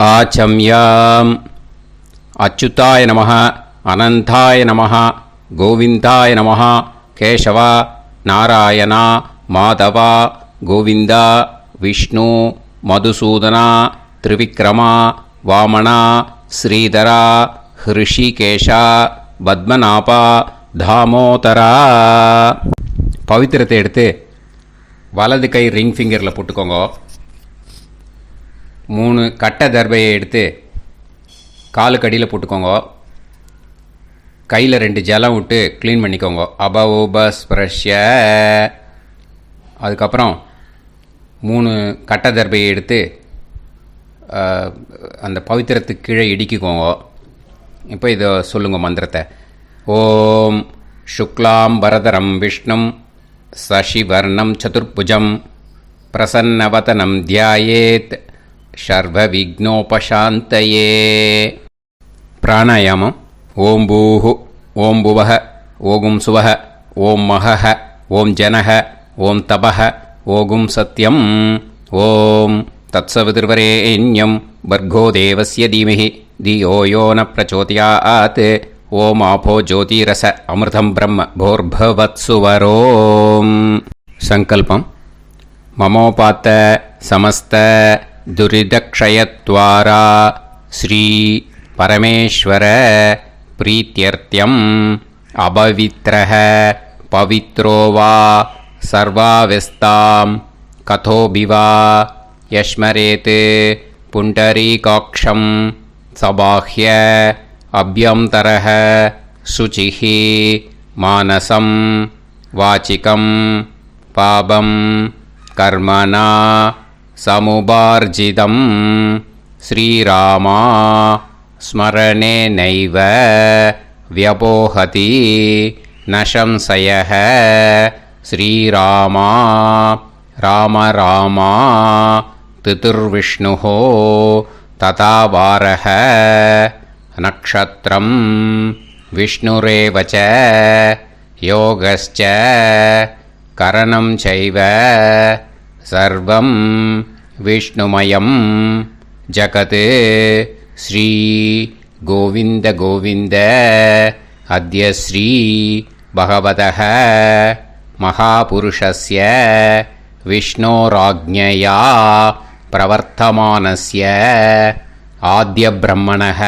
ஆச்சம்யாம். அச்சுதாய நமः, அனந்தாய நமः, கோவிந்தாய நமः, கேசவா, நாராயணா, மாதவா, கோவிந்தா, விஷ்ணு, மதுசூதனா, திரிவிக்ரமா, வாமனா, ஸ்ரீதரா, ஹிருஷிகேஷா, பத்மநாபா, தாமோதரா. பவித்திரத்தை எடுத்து வலது கை ரிங் ஃபிங்கரில் போட்டுக்கோங்க. 3 கட்டை தர்பையை எடுத்து காலுக்கடியில் போட்டுக்கோங்க. கையில் 2 ஜலம் விட்டு க்ளீன் பண்ணிக்கோங்க. அபவோபஸ்பிரஷ்ய. அதுக்கப்புறம் 3 கட்டை தர்பையை எடுத்து அந்த பவித்திரத்துக்கு கீழே இடிக்கிக்கோங்க. இப்போ இதை சொல்லுங்க மந்திரத்தை. ஓம் சுக்லாம் வரதரம் விஷ்ணும் சசிவர்ணம் சதுர்புஜம் பிரசன்னவதனம் தியாயேத் சர்வ விக்னோபசாந்தயே. பிராணாயாமம். ஓம் பூஹு, ஓம் புவஹ, ஓகும் சுவஹ, ஓம் மஹஹ, ஓம் ஜனஹ, ஓம் தபஹ, ஓகும் சத்யம். ஓம் தத்சவிதுர்வரேண்யம் பர்கோ தேவஸ்ய தீமஹி தியோ யோ ந பிரச்சோதயாத். ஓம் ஆபோ ஜோதிரச அமிர்தம் பிரம்ம போர்பவத்சுவரோம். சங்கல்பம். மமோபாத்த சமஸ்த துரிதக்ஷயத்வாரா ஸ்ரீ பரமேஸ்வர பிரீத்யர்த்தியம் அபவித்ரஹ பவித்ரோ வா சர்வாவஸ்தாம் கதோபிவா யஸ்மரேத் புண்டரீகாக்ஷம் சபாஹ்ய அப்யந்தரஹ சுசிஹ மானசம் வாசிகம் பாபம் கர்மணா சமுபார்ஜிதம் ஸ்ரீராமா ஸ்மரணேனைவ வ்யபோஹதி நசம்சயः. ஸ்ரீராமா ராம ராமா திதிர்விஷ்ணுः ததா வாரः. நக்ஷத்ரம் விஷ்ணுரேவ ச யோகஸ்ச கரணம் சைவ சர்வம் விஷ்ணுமயம் ஜகத். ஸ்ரீ கோவிந்த கோவிந்த அத்ய ஸ்ரீ பகவதः மகாபுருஷஸ்ய விஷ்ணோராஜ்ஞயா பிரவர்த்தமானஸ்ய ஆத்ய பிரம்மணः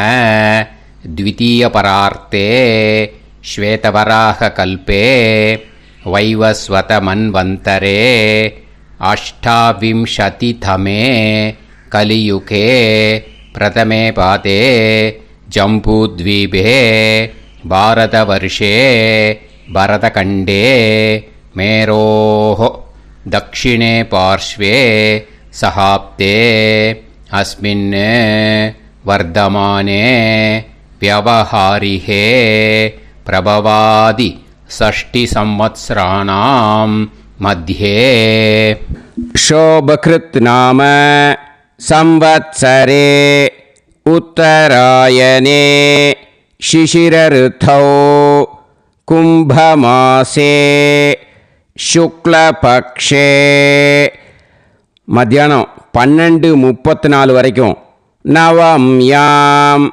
த்விதீயபரார்த்தே ஸ்வேதவராக கல்பே வைவஸ்வத மன்வந்தரே அஷ்டாவிம்சதிதமே கலியுகே பிரதமே பாதே ஜம்பூத்வீபே பாரதவர்ஷே பரதகண்டே மேரோः தக்ஷிணே பார்ஷ்வே சஹாப்தே அஸ்மின் வர்தமானே வியவஹாரிஹே பிரபவாதி षष्टि संवत्सराणां मध्ये शोभकृत् नाम संवत्सरे उत्तरायणे शिशिरऋतौ कुम्भमासे शुक्लपक्षे மத்தியானம் 12:34 வரைக்கும் நவம்யாம்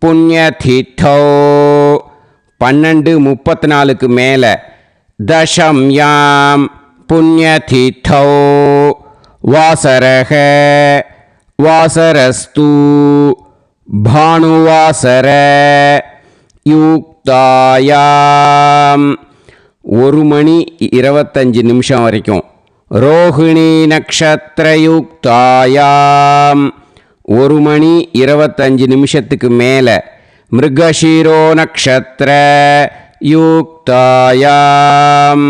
புண்ணியதிதோ 12:34க்கு மேலே தசம்யாம் புண்ணியதிதோ வாசரக வாசரஸ்து பானுவாசர யுக்தாயாம் 1:25 வரைக்கும் ரோஹிணி நக்ஷத்ரயுக்தாயாம் 1:25 மேலே மிருகஷீரோ நக்ஷத்ர யுக்தாயாம்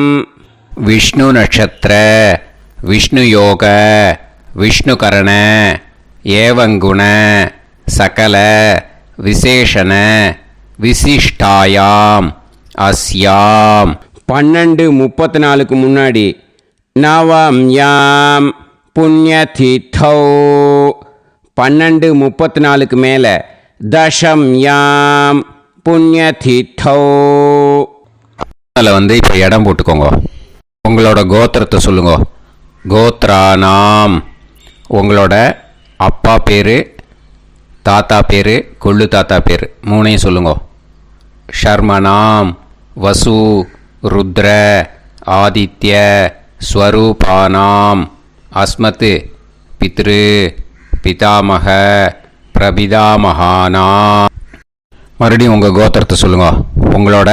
விஷ்ணு நக்ஷத்ர விஷ்ணு யோக விஷ்ணுகரண ஏவங்குண சகல விசேஷண விசிஷ்டாயாம் அஸ்யாம் 12:34க்கு முன்னாடி நவம்யாம் புண்ணியதிதோ 12:34க்கு மேலே தசம்யாம் புண்ணியதிதோ. அதில் இப்போ இடம் போட்டுக்கோங்க. உங்களோட கோத்திரத்தை சொல்லுங்க. கோத்ரானாம் உங்களோட அப்பா பேர், தாத்தா பேர், கொள்ளு தாத்தா பேர், மூணையும் சொல்லுங்க. ஷர்மணாம் வசு ருத்ர ஆதித்ய ஸ்வரூபானாம் அஸ்மத் பித்ரு பிதாமக பிரபிதாமகானாம். மறுபடியும் உங்கள் கோத்திரத்தை சொல்லுங்க. உங்களோட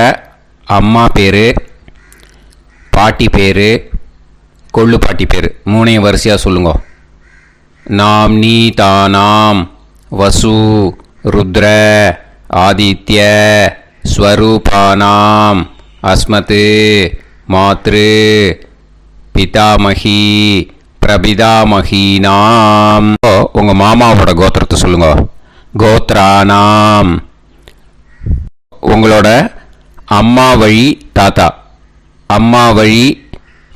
அம்மா பேர், பாட்டி பேர், கொள்ளு பாட்டி பேர், மூணையும் வரிசையாக சொல்லுங்க. நாம் நீ தானாம் வசு ருத்ர ஆதித்ய ஸ்வரூபானாம் அஸ்மத் மாத்ரு பிதாமகி பிரபிதாமகீனாம். உங்கள் மாமாவோட கோத்திரத்தை சொல்லுங்க. கோத்ரானாம். உங்களோட அம்மா வழி தாத்தா, அம்மா வழி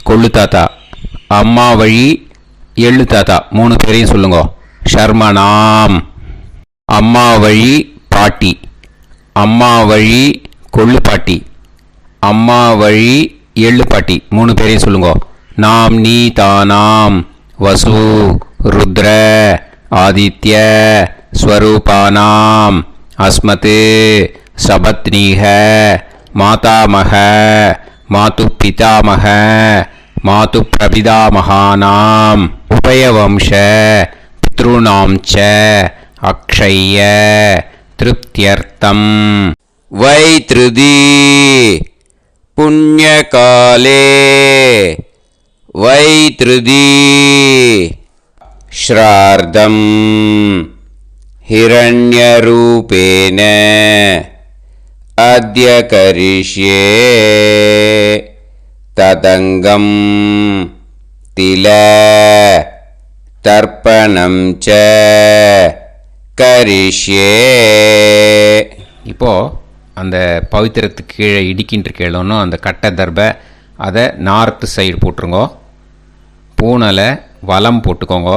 கொள்ளு தாத்தா, அம்மா வழி எள்ளு தாத்தா, மூணு பேரையும் சொல்லுங்க. ஷர்மணாம். அம்மா வழி பாட்டி, அம்மா வழி கொள்ளு பாட்டி, அம்மா வழி எள்ளு பாட்டி, மூணு பேரையும் சொல்லுங்க. நாம் நீ தானாம் வசு ருத்ர ஆதித்ய ஸ்வரூபானாம் அஸ்மத் சபத்னீக மாதாமக மாது பிதாமக மாது பிரபிதாமகானாம் உபயவம்ச பித்ருணாம் ச அக்ஷய திருப்தியர்த்தம் வைத்ருதி புண்ணியகாலே வைத்ருதி ஸ்ரார்த்தம் ஹிரண்யரூபேன அத்ய கரிஷ்யே ததங்கம் தில தர்ப்பணம் ச கரிஷ்யே. இப்போது அந்த பவித்திரத்துக்கு கீழே இடிக்கின்ற கேளோன்னு அந்த கட்டை தர்பை அதை நார்த்து சைடு போட்டுருங்க. பூனலை வலம் போட்டுக்கோங்க.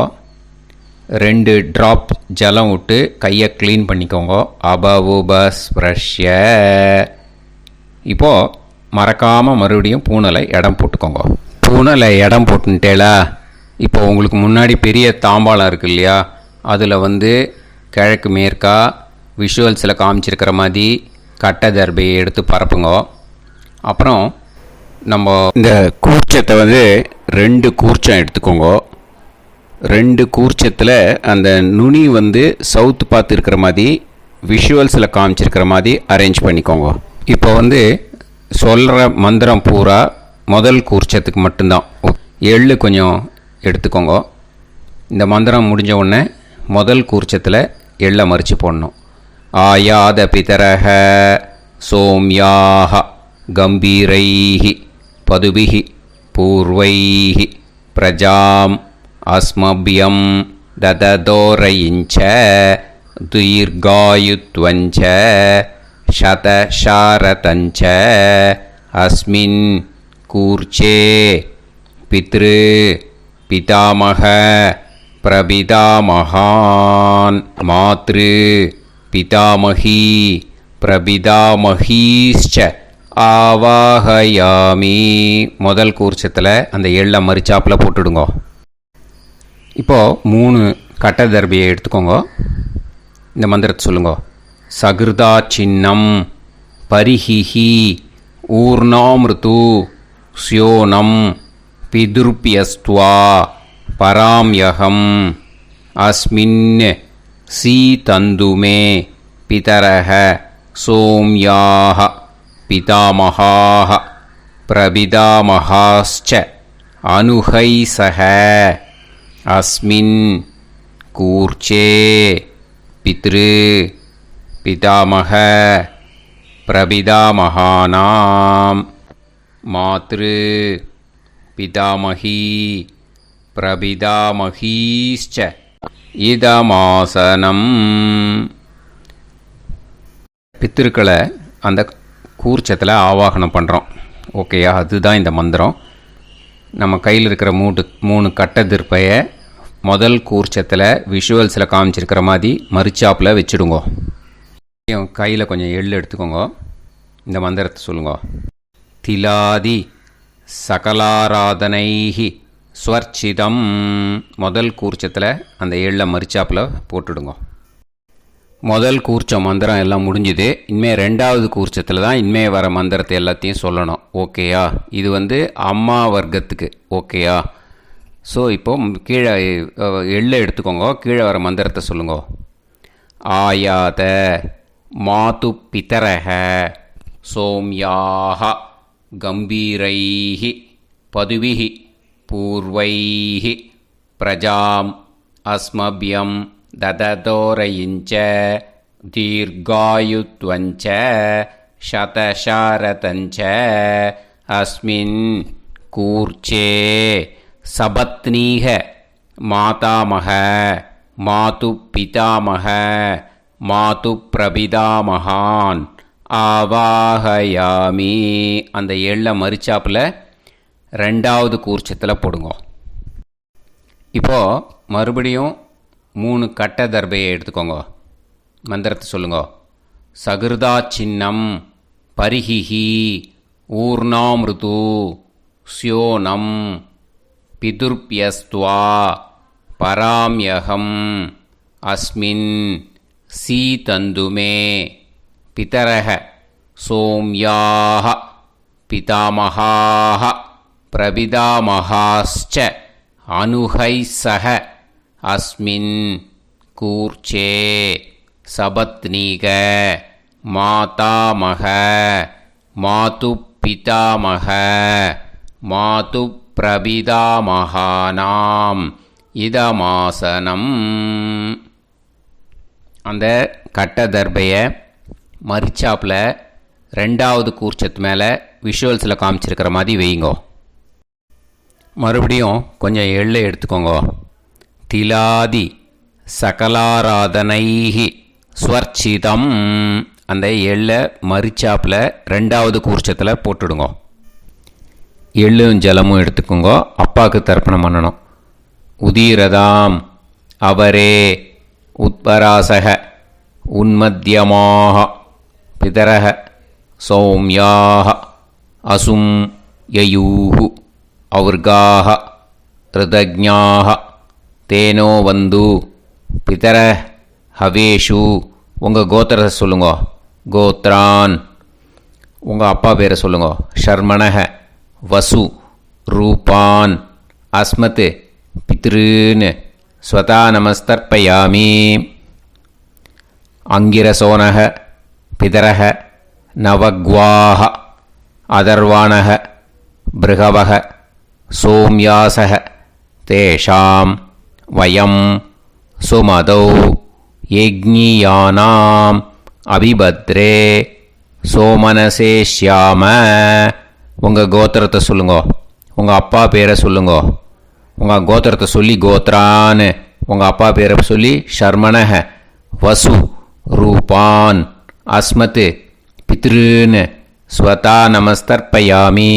2 ட்ராப் ஜலம் விட்டு கையை க்ளீன் பண்ணிக்கோங்க. அபவுபஸ்ப்ரஷ்ய. இப்போது மறக்காமல் மறுபடியும் பூனலை இடம் போட்டுக்கோங்க. பூனலை இடம் போட்டுட்டேலா. இப்போ உங்களுக்கு முன்னாடி பெரிய தாம்பாளம் இருக்குது இல்லையா, அதில் கிழக்கு மேற்கா விஷுவல்ஸில் காமிச்சிருக்கிற மாதிரி கட்டை தர்பையை எடுத்து பரப்புங்க. அப்புறம் நம்ம இந்த கூர்ச்சத்தை 2 கூர்ச்சம் எடுத்துக்கோங்க. 2 கூர்ச்சத்தில் அந்த நுனி சவுத்து பார்த்து இருக்கிற மாதிரி விஷுவல்ஸில் காமிச்சிருக்கிற மாதிரி அரேஞ்ச் பண்ணிக்கோங்க. இப்போ சொல்கிற மந்திரம் பூரா முதல் கூர்ச்சத்துக்கு மட்டும்தான். எள்ளு கொஞ்சம் எடுத்துக்கோங்க. இந்த மந்திரம் முடிஞ்ச உடனே முதல் கூர்ச்சத்தில் எள்ளை மறித்து போடணும். ஆயாத பிதரஹ சோம்யாக கம்பீரைஹி பதுபிஹி பூர்வைஹி பிரஜாம் அஸ்மபியம் தததோரயிஞ்ச தீர்காயுத்வஞ்ச சதசாரதஞ்ச அஸ்மின் கூர்ச்சே பித்ரு பிதாமக பிரபிதாமகான் மாத்ரு பிதாமகி பிரபிதாமகீஷ்ச ஆவாஹயாமி. முதல் கூர்ச்சத்தில் அந்த எள்ளை மறிச்சாப்பில் போட்டுடுங்க. இப்போது 3 கட்டை தர்பியை எடுத்துக்கோங்க. இந்த மந்திரத்தை சொல்லுங்க. சகிருதா சின்னம் பரிஹிஹி ஊர்ணாமிருது ஸ்யோனம் பிதுர்பியஸ்துவா பராம்யகம் அஸ்மின் சீதந்துமே பிதரஹ சோம்யாக பிதாமகாः பிரபிதாமகாश्च அனுஹைசஹ அஸ்மின் கூர்ச்சே பித்ரு பிதாமக பிரபிதாமகானாம் மாத்ரு பிதாமகி பிரபிதாமகீश्च இதமாசனம். பித்திருக்களை அந்த கூர்ச்சத்தில் ஆவாகனம் பண்ணுறோம். ஓகேயா? அதுதான் இந்த மந்திரம். நம்ம கையில் இருக்கிற 3 கட்டை திருப்பையை முதல் கூர்ச்சத்தில் விஷுவல்ஸில் காமிச்சிருக்கிற மாதிரி மறிச்சாப்பில் வச்சுடுங்க. கையில் கொஞ்சம் எள்ளு எடுத்துக்கோங்க. இந்த மந்திரத்தை சொல்லுங்க. திலாதி சகலாராதனைஹி ஸ்வர்ச்சிதம். முதல் கூர்ச்சத்தில் அந்த எள்ளை மறிச்சாப்பில் போட்டுடுங்க. முதல் கூர்ச்ச மந்திரம் எல்லாம் முடிஞ்சுது. இனிமேல் ரெண்டாவது கூர்ச்சத்தில் தான் இனிமேல் வர மந்திரத்தை எல்லாத்தையும் சொல்லணும். ஓகேயா? இது அம்மா வர்க்கத்துக்கு. ஓகேயா? ஸோ இப்போது கீழே எள்ளை எடுத்துக்கோங்க. கீழே வர மந்திரத்தை சொல்லுங்க. ஆயாத மாது பிதரஹ சோம்யாக கம்பீரைஹி பதுவிஹி பூர்வைஹி பிரஜாம் அஸ்மபியம் தததோரயிஞ்ச தீர்காயுத்வஞ்ச சதசாரதஞ்ச அஸ்மின் கூர்ச்சே சபத்னீக மாதாமக மாது பிதாமக மாது பிரபிதாமகான் ஆவாஹயாமி. அந்த எள்ளை மரிச்சாப்பில் ரெண்டாவது கூர்ச்சத்தில் போடுங்க. இப்போது மறுபடியும் 3 கட்ட தர்பையை எடுத்துக்கோங்க. மந்திரத்தை சொல்லுங்க. சகிருதா சின்னம் பரிஹிஹி ஊர்ணாமிருது ஸ்யோனம் பிதுர்பியஸ்துவா பராம்யகம் அஸ்மின் சீதந்துமே பிதரஹ சோம்யாக பிதாமகாஹ பிரபிதாமகாஸ்ச அனுஹைசஹ அஸ்மின் கூர்ச்சே சபத்னீக மாதாமக மாது பிதாமக மாது பிரபிதாமகானாம் இதமாசனம். அந்த கட்ட தர்பையை மரிச்சாப்பில் ரெண்டாவது கூர்ச்சத்து மேலே விஷுவல்ஸில் காமிச்சிருக்கிற மாதிரி வைங்கோ. மறுபடியும் கொஞ்சம் எள்ளை எடுத்துக்கோங்க. திலாதி சகலாராதனைஹி ஸ்வர்ச்சிதம். அந்த எள்ளை மரிச்சாப்பில் ரெண்டாவது கூர்ச்சத்தில் போட்டுடுங்க. எள்ளும் ஜலமும் எடுத்துக்கோங்க. அப்பாவுக்கு தர்ப்பணம் பண்ணணும். உதீரதாம் அவரே உத்பராசக உன்மத்தியமாக பிதரக சௌம்யாக அசும் யயூஹு ஔர்காக ரிதஜ்ஞாக தேனோ வந்து பிதர ஹவேஷு. உங்கள் கோத்திரத்தை சொல்லுங்க. கோத்ரான். உங்கள் அப்பா பேரை சொல்லுங்க. ஷர்மணக வசு ரூபான் அஸ்மத் பித்ருன்னு ஸ்வதா நமஸ்தர்ப்பயாமி. அங்கிரசோனக பிதரக நவக்வாஹ அதர்வாணக பிருகவக சோம்யாசக தேஷாம் வயம் சுமதௌ யஜ்ஞியானாம் அபிபத்ரே சோமனசேஷ்யாம. உங்கள் கோத்திரத்தை சொல்லுங்க. உங்கள் அப்பா பேரை சொல்லுங்க. உங்கள் கோத்திரத்தை சொல்லி கோத்ரான்னு உங்கள் அப்பா பேரை சொல்லி ஷர்மணக வசு ரூபான் அஸ்மத் பித்ருன்னு ஸ்வதா நமஸ்தர்ப்பயாமி.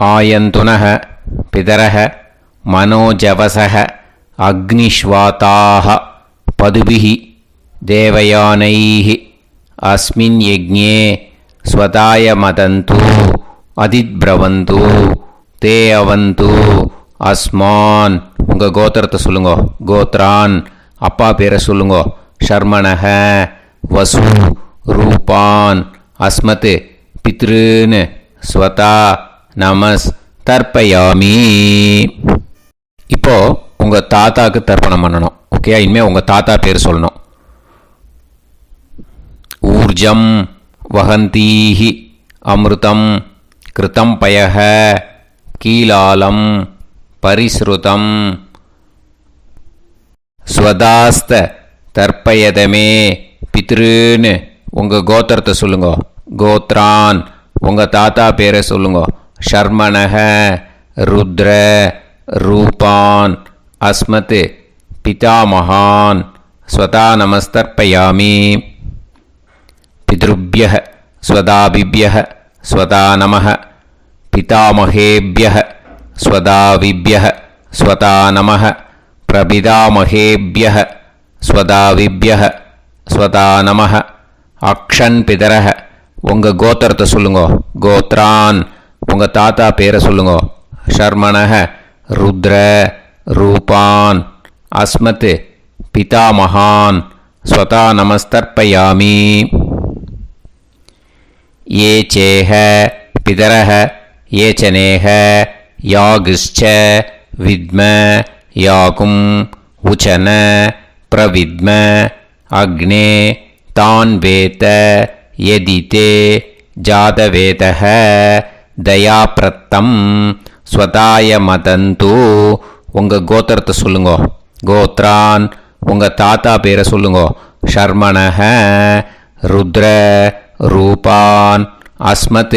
ஆயந்துனக பிதரக மனோஜவசக அக்னிஷ்வாதாக பதுபிஹி தேவயானைஹி அஸ்மின் யஜ்ஞே ஸ்வதாய மதந்து அதித்பிரவந்து தே அவது அஸ்மான். உங்கள் கோத்திரத்தை சொல்லுங்க. கோத்ரான். அப்பா பேரை சொல்லுங்க. ஷர்மணக வசு ரூபான் அஸ்மத் பித்ருன்னு ஸ்வதா நமஸ் தர்ப்பயாமி. இப்போது உங்கள் தாத்தாவுக்கு தர்ப்பணம் பண்ணணும். ஓகே? இனிமேல் உங்கள் தாத்தா பேர் சொல்லணும். ஊர்ஜம் வஹந்தீஹி அமிர்தம் கிருதம் பயஹ கீலாலம் பரிஸ்ருதம் ஸ்வதாஸ்த தர்ப்பயதமே பித்ருன்னு உங்கள் கோத்திரத்தை சொல்லுங்க. கோத்ரான். உங்கள் தாத்தா பேரை சொல்லுங்க. ஷர்மணக ருத்ர ரூபான் அஸ்மத் பிதாமகான் ஸ்வதா நமஸ்தர்ப்பயாமி. பித்ருப்யஹ ஸ்வதாபிப்யஹ ஸ்வதா நமஹ பிதாமகேப்யஹ ஸ்வதாவிப்யஹ ஸ்வதா நமஹ பிரபிதாமகேப்யஹ ஸ்வதாவிப்யஹ ஸ்வதா நமஹ. அக்ஷன் பிதரஹ. உங்கள் கோத்திரத்தை சொல்லுங்க. கோத்ரான். உங்கள் தாத்தா பேரை சொல்லுங்க. ஷர்மணக ருத்ர ரூபான் அஸ்மத் पितामहान् स्वता नमस्तर्पयामि। ये चेह पितरः ये च नेह यागश्च विद्म याकुं उचन प्रविद्म अग्ने तान् वेत यदिते जातवेदः दयाप्रत्तं स्वताय मदन्तु। உங்கள் கோத்திரத்தை சொல்லுங்கோ. கோத்ரான் உங்கள் தாத்தா பேரை சொல்லுங்கோ. ஷர்மணஹ ருத்ர ரூபான் அஸ்மத்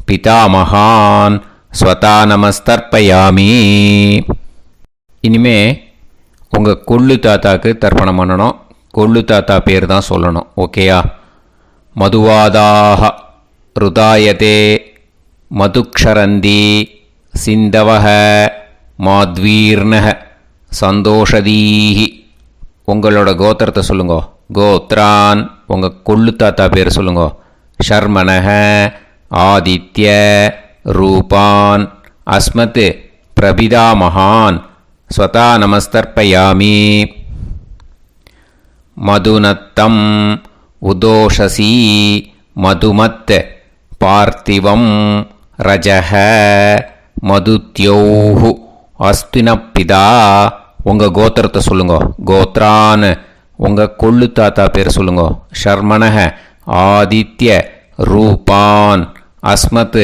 பிதாமகான் ஸ்வதா நமஸ்தர்ப்பயாமி. இனிமே உங்கள் கொள்ளு தாத்தாக்கு தர்ப்பணம் பண்ணணும். கொள்ளு தாத்தா பேர் தான் சொல்லணும். ஓகேயா? மதுவாதாக ருதாயதே மதுக்ஷரந்தி சிந்தவஹ மாத்வீர்ணஹ சந்தோஷதீஹி. உங்களோட கோத்திரத்தை சொல்லுங்கோ. கோத்ரான் உங்கள் கொள்ளு தாத்தா பேர் சொல்லுங்கோ. ஷர்மணஹ ஆதித்ய ரூபான் அஸ்மத் பிரபிதாமகான் ஸ்வதா நமஸ்தர்ப்பயாமி. மதுநத்தம் உதோஷசி மதுமத் பார்த்திவம் ரஜஹ மதுத்யோஹு அஸ்தினப்பிதா. உங்கள் கோத்திரத்தை சொல்லுங்கோ. கோத்ரான் உங்கள் கொள்ளு தாத்தா பேர் சொல்லுங்கோ. ஷர்மணஹ ஆதித்ய ரூபான் அஸ்மத்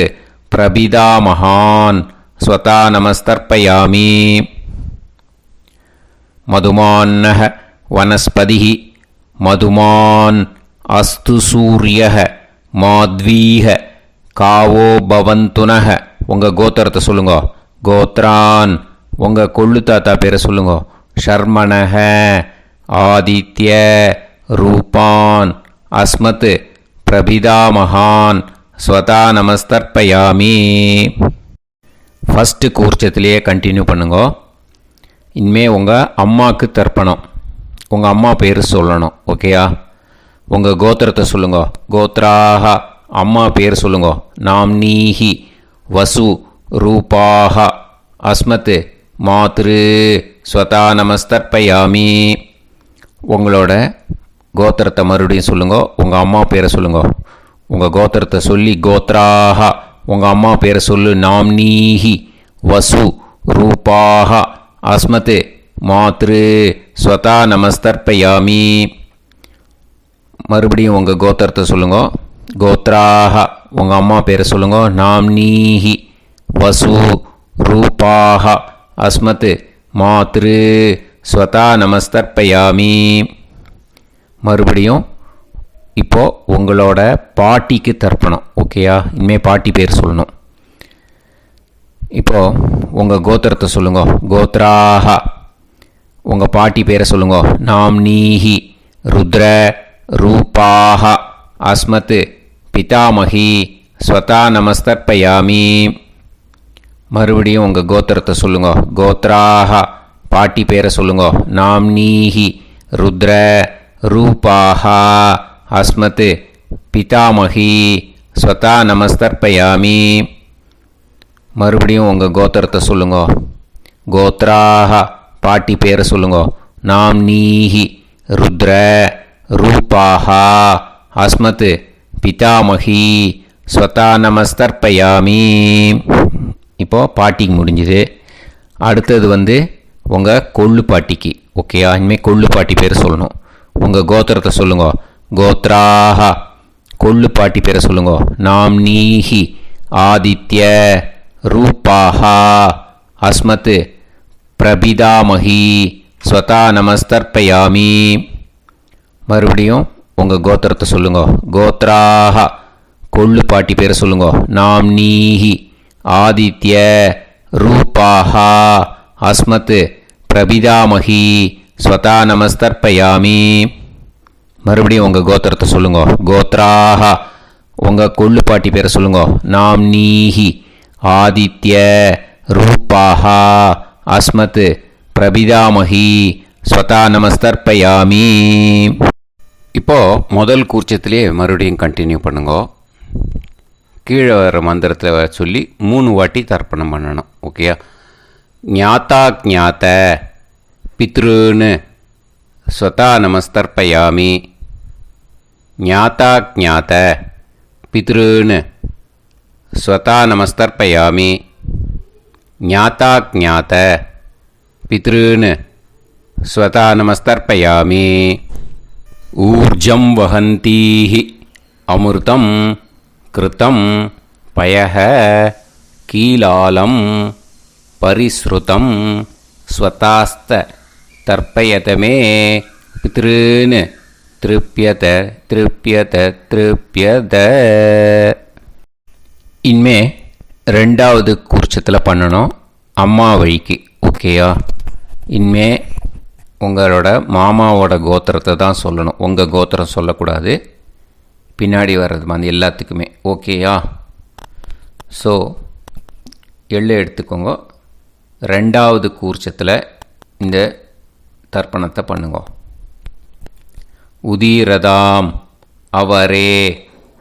பிரபிதாமகான் ஸ்வதா நமஸ்தர்ப்பயாமி. மதுமான்னஹ வனஸ்பதிः மதுமான் அஸ்து சூரியः மாத்வீஹ காவோ பவந்துனஹ. உங்கள் கோத்திரத்தை சொல்லுங்கோ. கோத்ரான் உங்கள் கொள்ளு தாத்தா பேரை சொல்லுங்கோ. ஷர்மணஹ ஆதித்ய ரூபான் அஸ்மத் பிரபிதாமகான் ஸ்வதா நமஸ்தர்ப்பயாமி. ஃபஸ்ட்டு கூர்ச்சத்திலேயே கண்டினியூ பண்ணுங்கோ. இனிமே உங்கள் அம்மாவுக்கு தர்ப்பணம். உங்கள் அம்மா பேர் சொல்லணும். ஓகேயா? உங்கள் கோத்திரத்தை சொல்லுங்கோ. கோத்ராக அம்மா பேர் சொல்லுங்கோ. நாம்னீஹி வசு ரூபாக அஸ்மத் மாத்ரு ஸ்வதா நமஸ்தர்ப்பயாமி. உங்களோட கோத்திரத்தை மறுபடியும் சொல்லுங்கோ. உங்கள் அம்மா பேரை சொல்லுங்கோ. உங்கள் கோத்திரத்தை சொல்லி கோத்ராக உங்கள் அம்மா பேரை சொல்லு. நாம்னீஹி வசு ரூபாக அஸ்மத் மாத்ரு ஸ்வதா நமஸ்தர்ப்பயாமி. மறுபடியும் உங்கள் கோத்திரத்தை சொல்லுங்கோ. கோத்ராக உங்கள் அம்மா பேரை சொல்லுங்கோ. நாம்னீஹி வசு ரூபாக அஸ்மத் மாத்ரு ஸ்வதா நமஸ்தர்ப்பயாமி. மறுபடியும் இப்போது உங்களோட பாட்டிக்கு தர்ப்பணம். ஓகேயா? இனிமேல் பாட்டி பேர் சொல்லணும். இப்போது உங்கள் கோத்திரத்தை சொல்லுங்கோ. கோத்ராக உங்கள் பாட்டி பேரை சொல்லுங்கோ. நாம்னீஹி ருத்ர ரூபாக அஸ்மத் பிதாமகி ஸ்வதா நமஸ்தர்ப்பயாமி. மறுபடியும் உங்கள் கோத்திரத்தை சொல்லுங்கோ. கோத்ராக பாட்டி பேரை சொல்லுங்கோ. நாம்னீஹி ருத்ர ரூபாக அஸ்மத் பிதாமகி ஸ்வதா நமஸ்தர்ப்பயாமி. மறுபடியும் உங்கள் கோத்திரத்தை சொல்லுங்கோ. கோத்ராக பாட்டி பேரை சொல்லுங்கோ. நாம்னீஹி ருத்ர ரூபாக அஸ்மத் பிதாமகி ஸ்வதா நமஸ்தர்ப்பயாமி. இப்போது பாட்டிக்கு முடிஞ்சுது. அடுத்தது உங்கள் கொள்ளு பாட்டிக்கு. ஓகேயா? இனிமேல் கொள்ளு பாட்டி பேர் சொல்லணும். உங்கள் கோத்திரத்தை சொல்லுங்கோ. கோத்ராக கொள்ளு பாட்டி பேரை சொல்லுங்கோ. நாம்னீஹி ஆதித்ய ரூபாக அஸ்மத் பிரபிதாமகி ஸ்வதா நமஸ்தர்ப்பயாமி. மறுபடியும் உங்கள் கோத்திரத்தை சொல்லுங்கோ. கோத்ராக கொள்ளு பாட்டி பேரை சொல்லுங்கோ. நாம்னீஹி ஆதித்ய ரூபாக அஸ்மத் பிரபிதாமகி ஸ்வதா நமஸ்தர்ப்பயாமி. மறுபடியும் உங்கள் கோத்திரத்தை சொல்லுங்கோ. கோத்ராக உங்கள் கொள்ளு பாட்டி பேரை சொல்லுங்கோ. நாம்னீஹி ஆதித்ய ரூபாக அஸ்மத் பிரபிதாமகி ஸ்வதா நமஸ்தர்ப்பயாமி. இப்போது முதல் கூர்ச்சத்திலே மறுபடியும் கண்டினியூ பண்ணுங்கோ. கீழே வர மந்திரத்தை சொல்லி 3 வாட்டி தர்ப்பணம் பண்ணணும். ஓகேயா? ஞாத்தா ஞாத்த பித்ருன்னு स्वता नमस्तर्पयामि ज्ञाताज्ञात पितॄन् स्वता नमस्तर्पयामि ज्ञाताज्ञात पितॄन् स्वता नमस्तर्पयामि ऊर्जं वहन्तीः अमृतं कृतं पयः कीलालं परिसृतं स्वतास्त तर्पयत मे पितॄन् திருப்பியத திருப்பியத திருப்பியத. இனிமே ரெண்டாவது கூர்ச்சத்தில் பண்ணணும் அம்மா வழிக்கு. ஓகேயா? இனிமே உங்களோட மாமாவோட கோத்திரத்தை தான் சொல்லணும், உங்கள் கோத்திரம் சொல்லக்கூடாது. பின்னாடி வர்றது மாதிரி எல்லாத்துக்குமே. ஓகேயா? ஸோ எள்ளு எடுத்துக்கோங்க. ரெண்டாவது கூர்ச்சத்தில் இந்த தர்ப்பணத்தை பண்ணுங்க. உதீரதாம் அவரே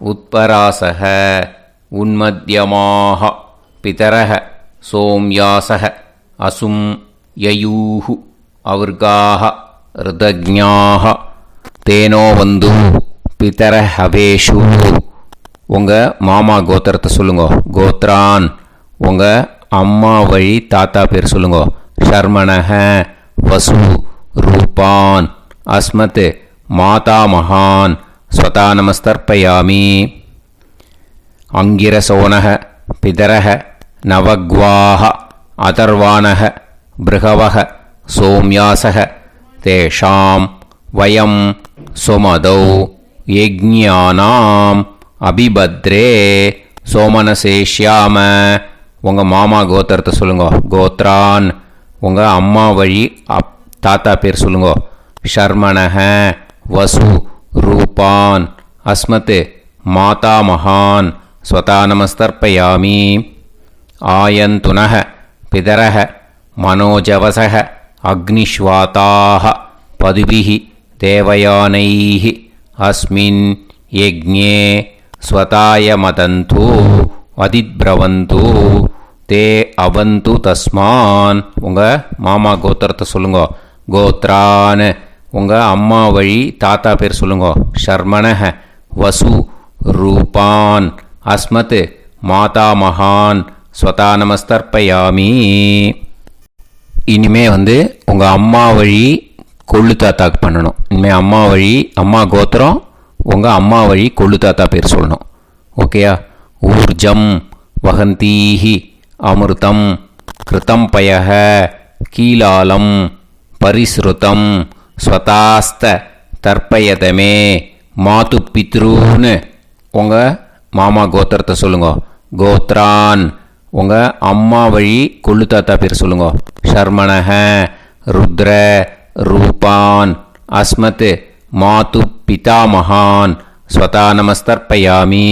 உத்பராசக உன்மத்யமாக பிதரக சோம்யாசக அசும் யயூஹு அவர்காக ருதஜ்ஞாக தேனோ வந்து பிதர ஹவேஷு. உங்கள் மாமா கோத்திரத்தை சொல்லுங்க. கோத்ரான் உங்கள் அம்மா வழி தாத்தா பேர் சொல்லுங்க. ஷர்மணக வசு ரூபான் அஸ்மத் மாதா மகான் ஸ்வதா நமஸ்தர்ப்பயாமி. அங்கிரசோனக பிதரக நவக்வாஹ அதர்வாணக பிருகவக சோம்யாசக தேஷாம் வயம் சுமதௌ யஜ்ஞானாம் அபிபத்ரே சோமனசேஷ்யாம. உங்கள் மாமா கோத்திரத்தை சொல்லுங்க. கோத்ரான் உங்கள் அம்மா வழி தாத்தா பேர் சொல்லுங்க. ஷர்மணக வசு ரூபான் அஸ்மத் மாதா மகான் ஸ்வதா நமஸ்தர்ப்பயாமி. ஆயந்துனக பிதரக மனோஜவசக அக்னிஷ்வாதாக பதுபிஹி தேவயானைः அஸ்மின் யஜ்ஞே ஸ்வதாய மதந்து அதித்ப்ரவந்து தே அவந்து தஸ்மான். உங்கள் மாமா கோத்திரத்தை சொல்லுங்க. கோத்ரான் உங்கள் அம்மா வழி தாத்தா பேர் சொல்லுங்க. ஷர்மணக வசு ரூபான் அஸ்மத் மாதா மகான் ஸ்வதா நமஸ்தர்ப்பயாமி. இனிமே உங்கள் அம்மா வழி கொள்ளு தாத்தாக்கு பண்ணணும். இனிமேல் அம்மா வழி அம்மா கோத்திரம் உங்கள் அம்மா வழி கொள்ளு தாத்தா பேர் சொல்லணும். ஓகேயா? ஊர்ஜம் வகந்தீஹி அமிர்தம் கிருதம் பயஹ கீலாலம் பரிஸ்ருதம் ஸ்வதாஸ்த தர்ப்பயதமே மாது பித்ரூன்னு. உங்கள் மாமா கோத்திரத்தை சொல்லுங்க. கோத்ரான் உங்கள் அம்மா வழி கொள்ளு தாத்தா பேர் சொல்லுங்க. ஷர்மணக ருத்ர ரூபான் அஸ்மத் மாது பிதாமகான் ஸ்வதா நமஸ்தர்ப்பயாமி.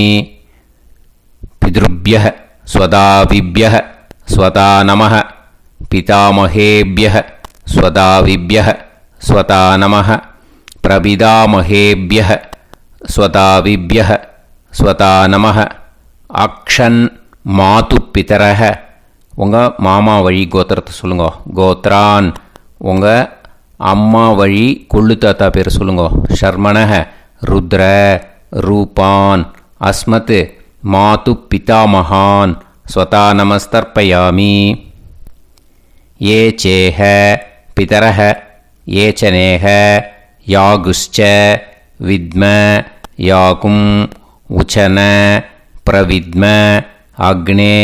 பித்ருப்யः ஸ்வதாவிப்யः ஸ்வதா நமः பிதாமகேப்யः ஸ்வதாவிப்யः ஸ்வதா நமः பிரபிதாமகேப்யः ஸ்வதாவிப்யः ஸ்வதா நமः. அக்ஷன் மாது பிதரக உங்கள் மாமா வழி கோத்திரத்தை சொல்லுங்க. கோத்ரான் உங்கள் அம்மா வழி கொள்ளு தாத்தா பேர் சொல்லுங்க. ஷர்மணக ருத்ர ரூபான் அஸ்மத் மாது பிதாமகான் ஸ்வதா நமஸ்தர்ப்பயாமி. ये चेह पितरः ये च नेह यागुश्च विद्म याकुम् उचन प्रविद्म अग्ने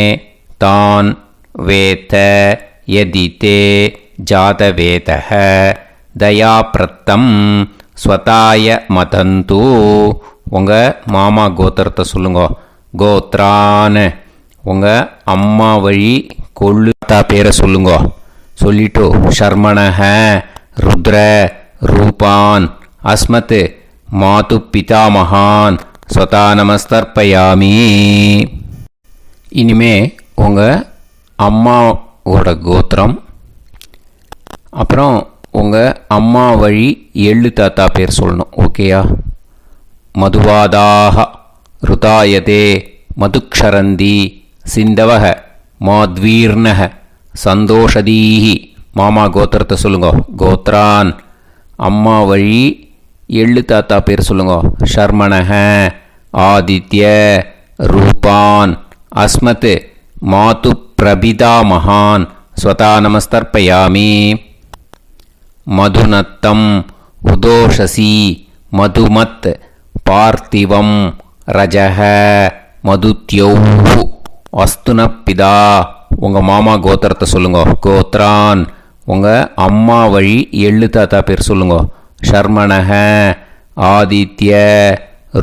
तान् वेत यदि ते जातवेतः दयाप्रत्तं स्वताय मदन्तु. உங்கள் மாமா கோத்திரத்தை சொல்லுங்க. கோத்ரான் உங்கள் அம்மா வழி கொள்ளு தாத்தா பேரை சொல்லுங்க. சொல்லிட்டு ஷர்மணக ருத்ர ரூபான் அஸ்மத் மாது பிதாமகான் ஸ்வதா நமஸ்தர்ப்பயாமி. இனிமே உங்கள் அம்மாவோட கோத்திரம் அப்புறம் உங்கள் அம்மா வழி எள்ளு தாத்தா பேர் சொல்லணும். ஓகேயா? மதுவாதாக ருதாயதே மதுக்ஷரந்தி சிந்தவக மாத்வீர்ணக சந்தோஷதீஹி. மாமா கோத்திரத்தை சொல்லுங்க. கோத்ரான் அம்மா வழி எள்ளு தாத்தா பேர் சொல்லுங்க. ஷர்மணஹ, ஆதித்ய, ரூபான், அஸ்மத், மாது பிரபிதா மகான், ஸ்வதா நமஸ்தர்ப்பயாமி. மதுநத்தம், உதோஷசி, மதுமத், பார்த்திவம், ரஜஹ, மதுத்யௌஹு, அஸ்துனப்பிதா. உங்கள் மாமா கோத்திரத்தை சொல்லுங்க. கோத்ரான், உங்கள் அம்மா வழி எள்ளு தாத்தா பேர் சொல்லுங்க. ஷர்மணஹ, ஆதித்ய,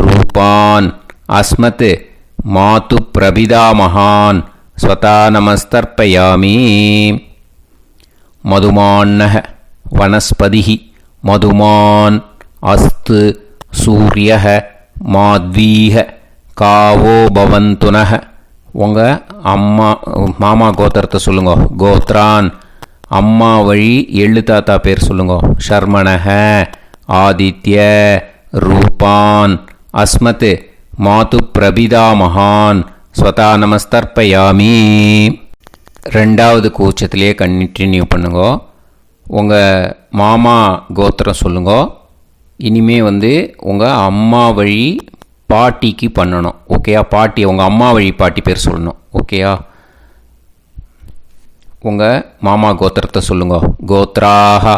ரூபான், அஸ்மத், மாது பிரபிதா மகான், ஸ்வதா நமஸ்தர்ப்பயாமி. மதுமான்னஹ, வனஸ்பதிஹி, மதுமான், அஸ்து, சூரியஹ, மாத்வீஹ, காவோ பவந்துனஹ. உங்கள் மாமா கோத்திரத்தை சொல்லுங்க. கோத்ரான், அம்மா வழி எள்ளு தாத்தா பேர் சொல்லுங்க. ஷர்மணஹ, ஆதித்ய, ரூபான், அஸ்மத், மாது பிரபிதா மகான், ஸ்வதா நமஸ்தர்ப்பயாமி. ரெண்டாவது கூச்சத்திலே கண்டினியூ பண்ணுங்க. உங்கள் மாமா கோத்திரம் சொல்லுங்க. இனிமே உங்கள் அம்மா வழி பாட்டிக்கு பண்ணணும். ஓகேயா? பாட்டி, உங்கள் அம்மா வழி பாட்டி பேர் சொல்லணும். ஓகேயா? உங்கள் மாமா கோத்திரத்தை சொல்லுங்க. கோத்ராஹ,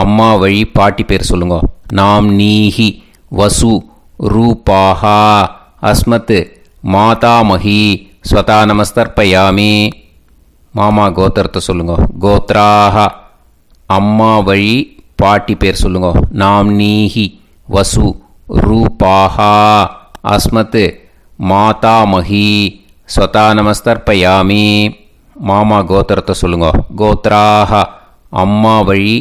அம்மா வழி பாட்டி பேர் சொல்லுங்க. நாம் நீஹி, வசு, ரூபாஹா, அஸ்மத், மாதாமஹி, ஸ்வதா நமஸ்தர்ப்பயாமி. மாமா கோத்திரத்தை சொல்லுங்க. கோத்ராஹ, அம்மா வழி பாட்டி பேர் சொல்லுங்க. நாம் நீஹி, வசு, ரூபாஹா, அஸ்மத், மாதாமஹி, ஸ்வதா நமஸ்தர்ப்பயாமி. மாமா கோத்திரத்தை சொல்லுங்க. கோத்ராஹ, அம்மா வழி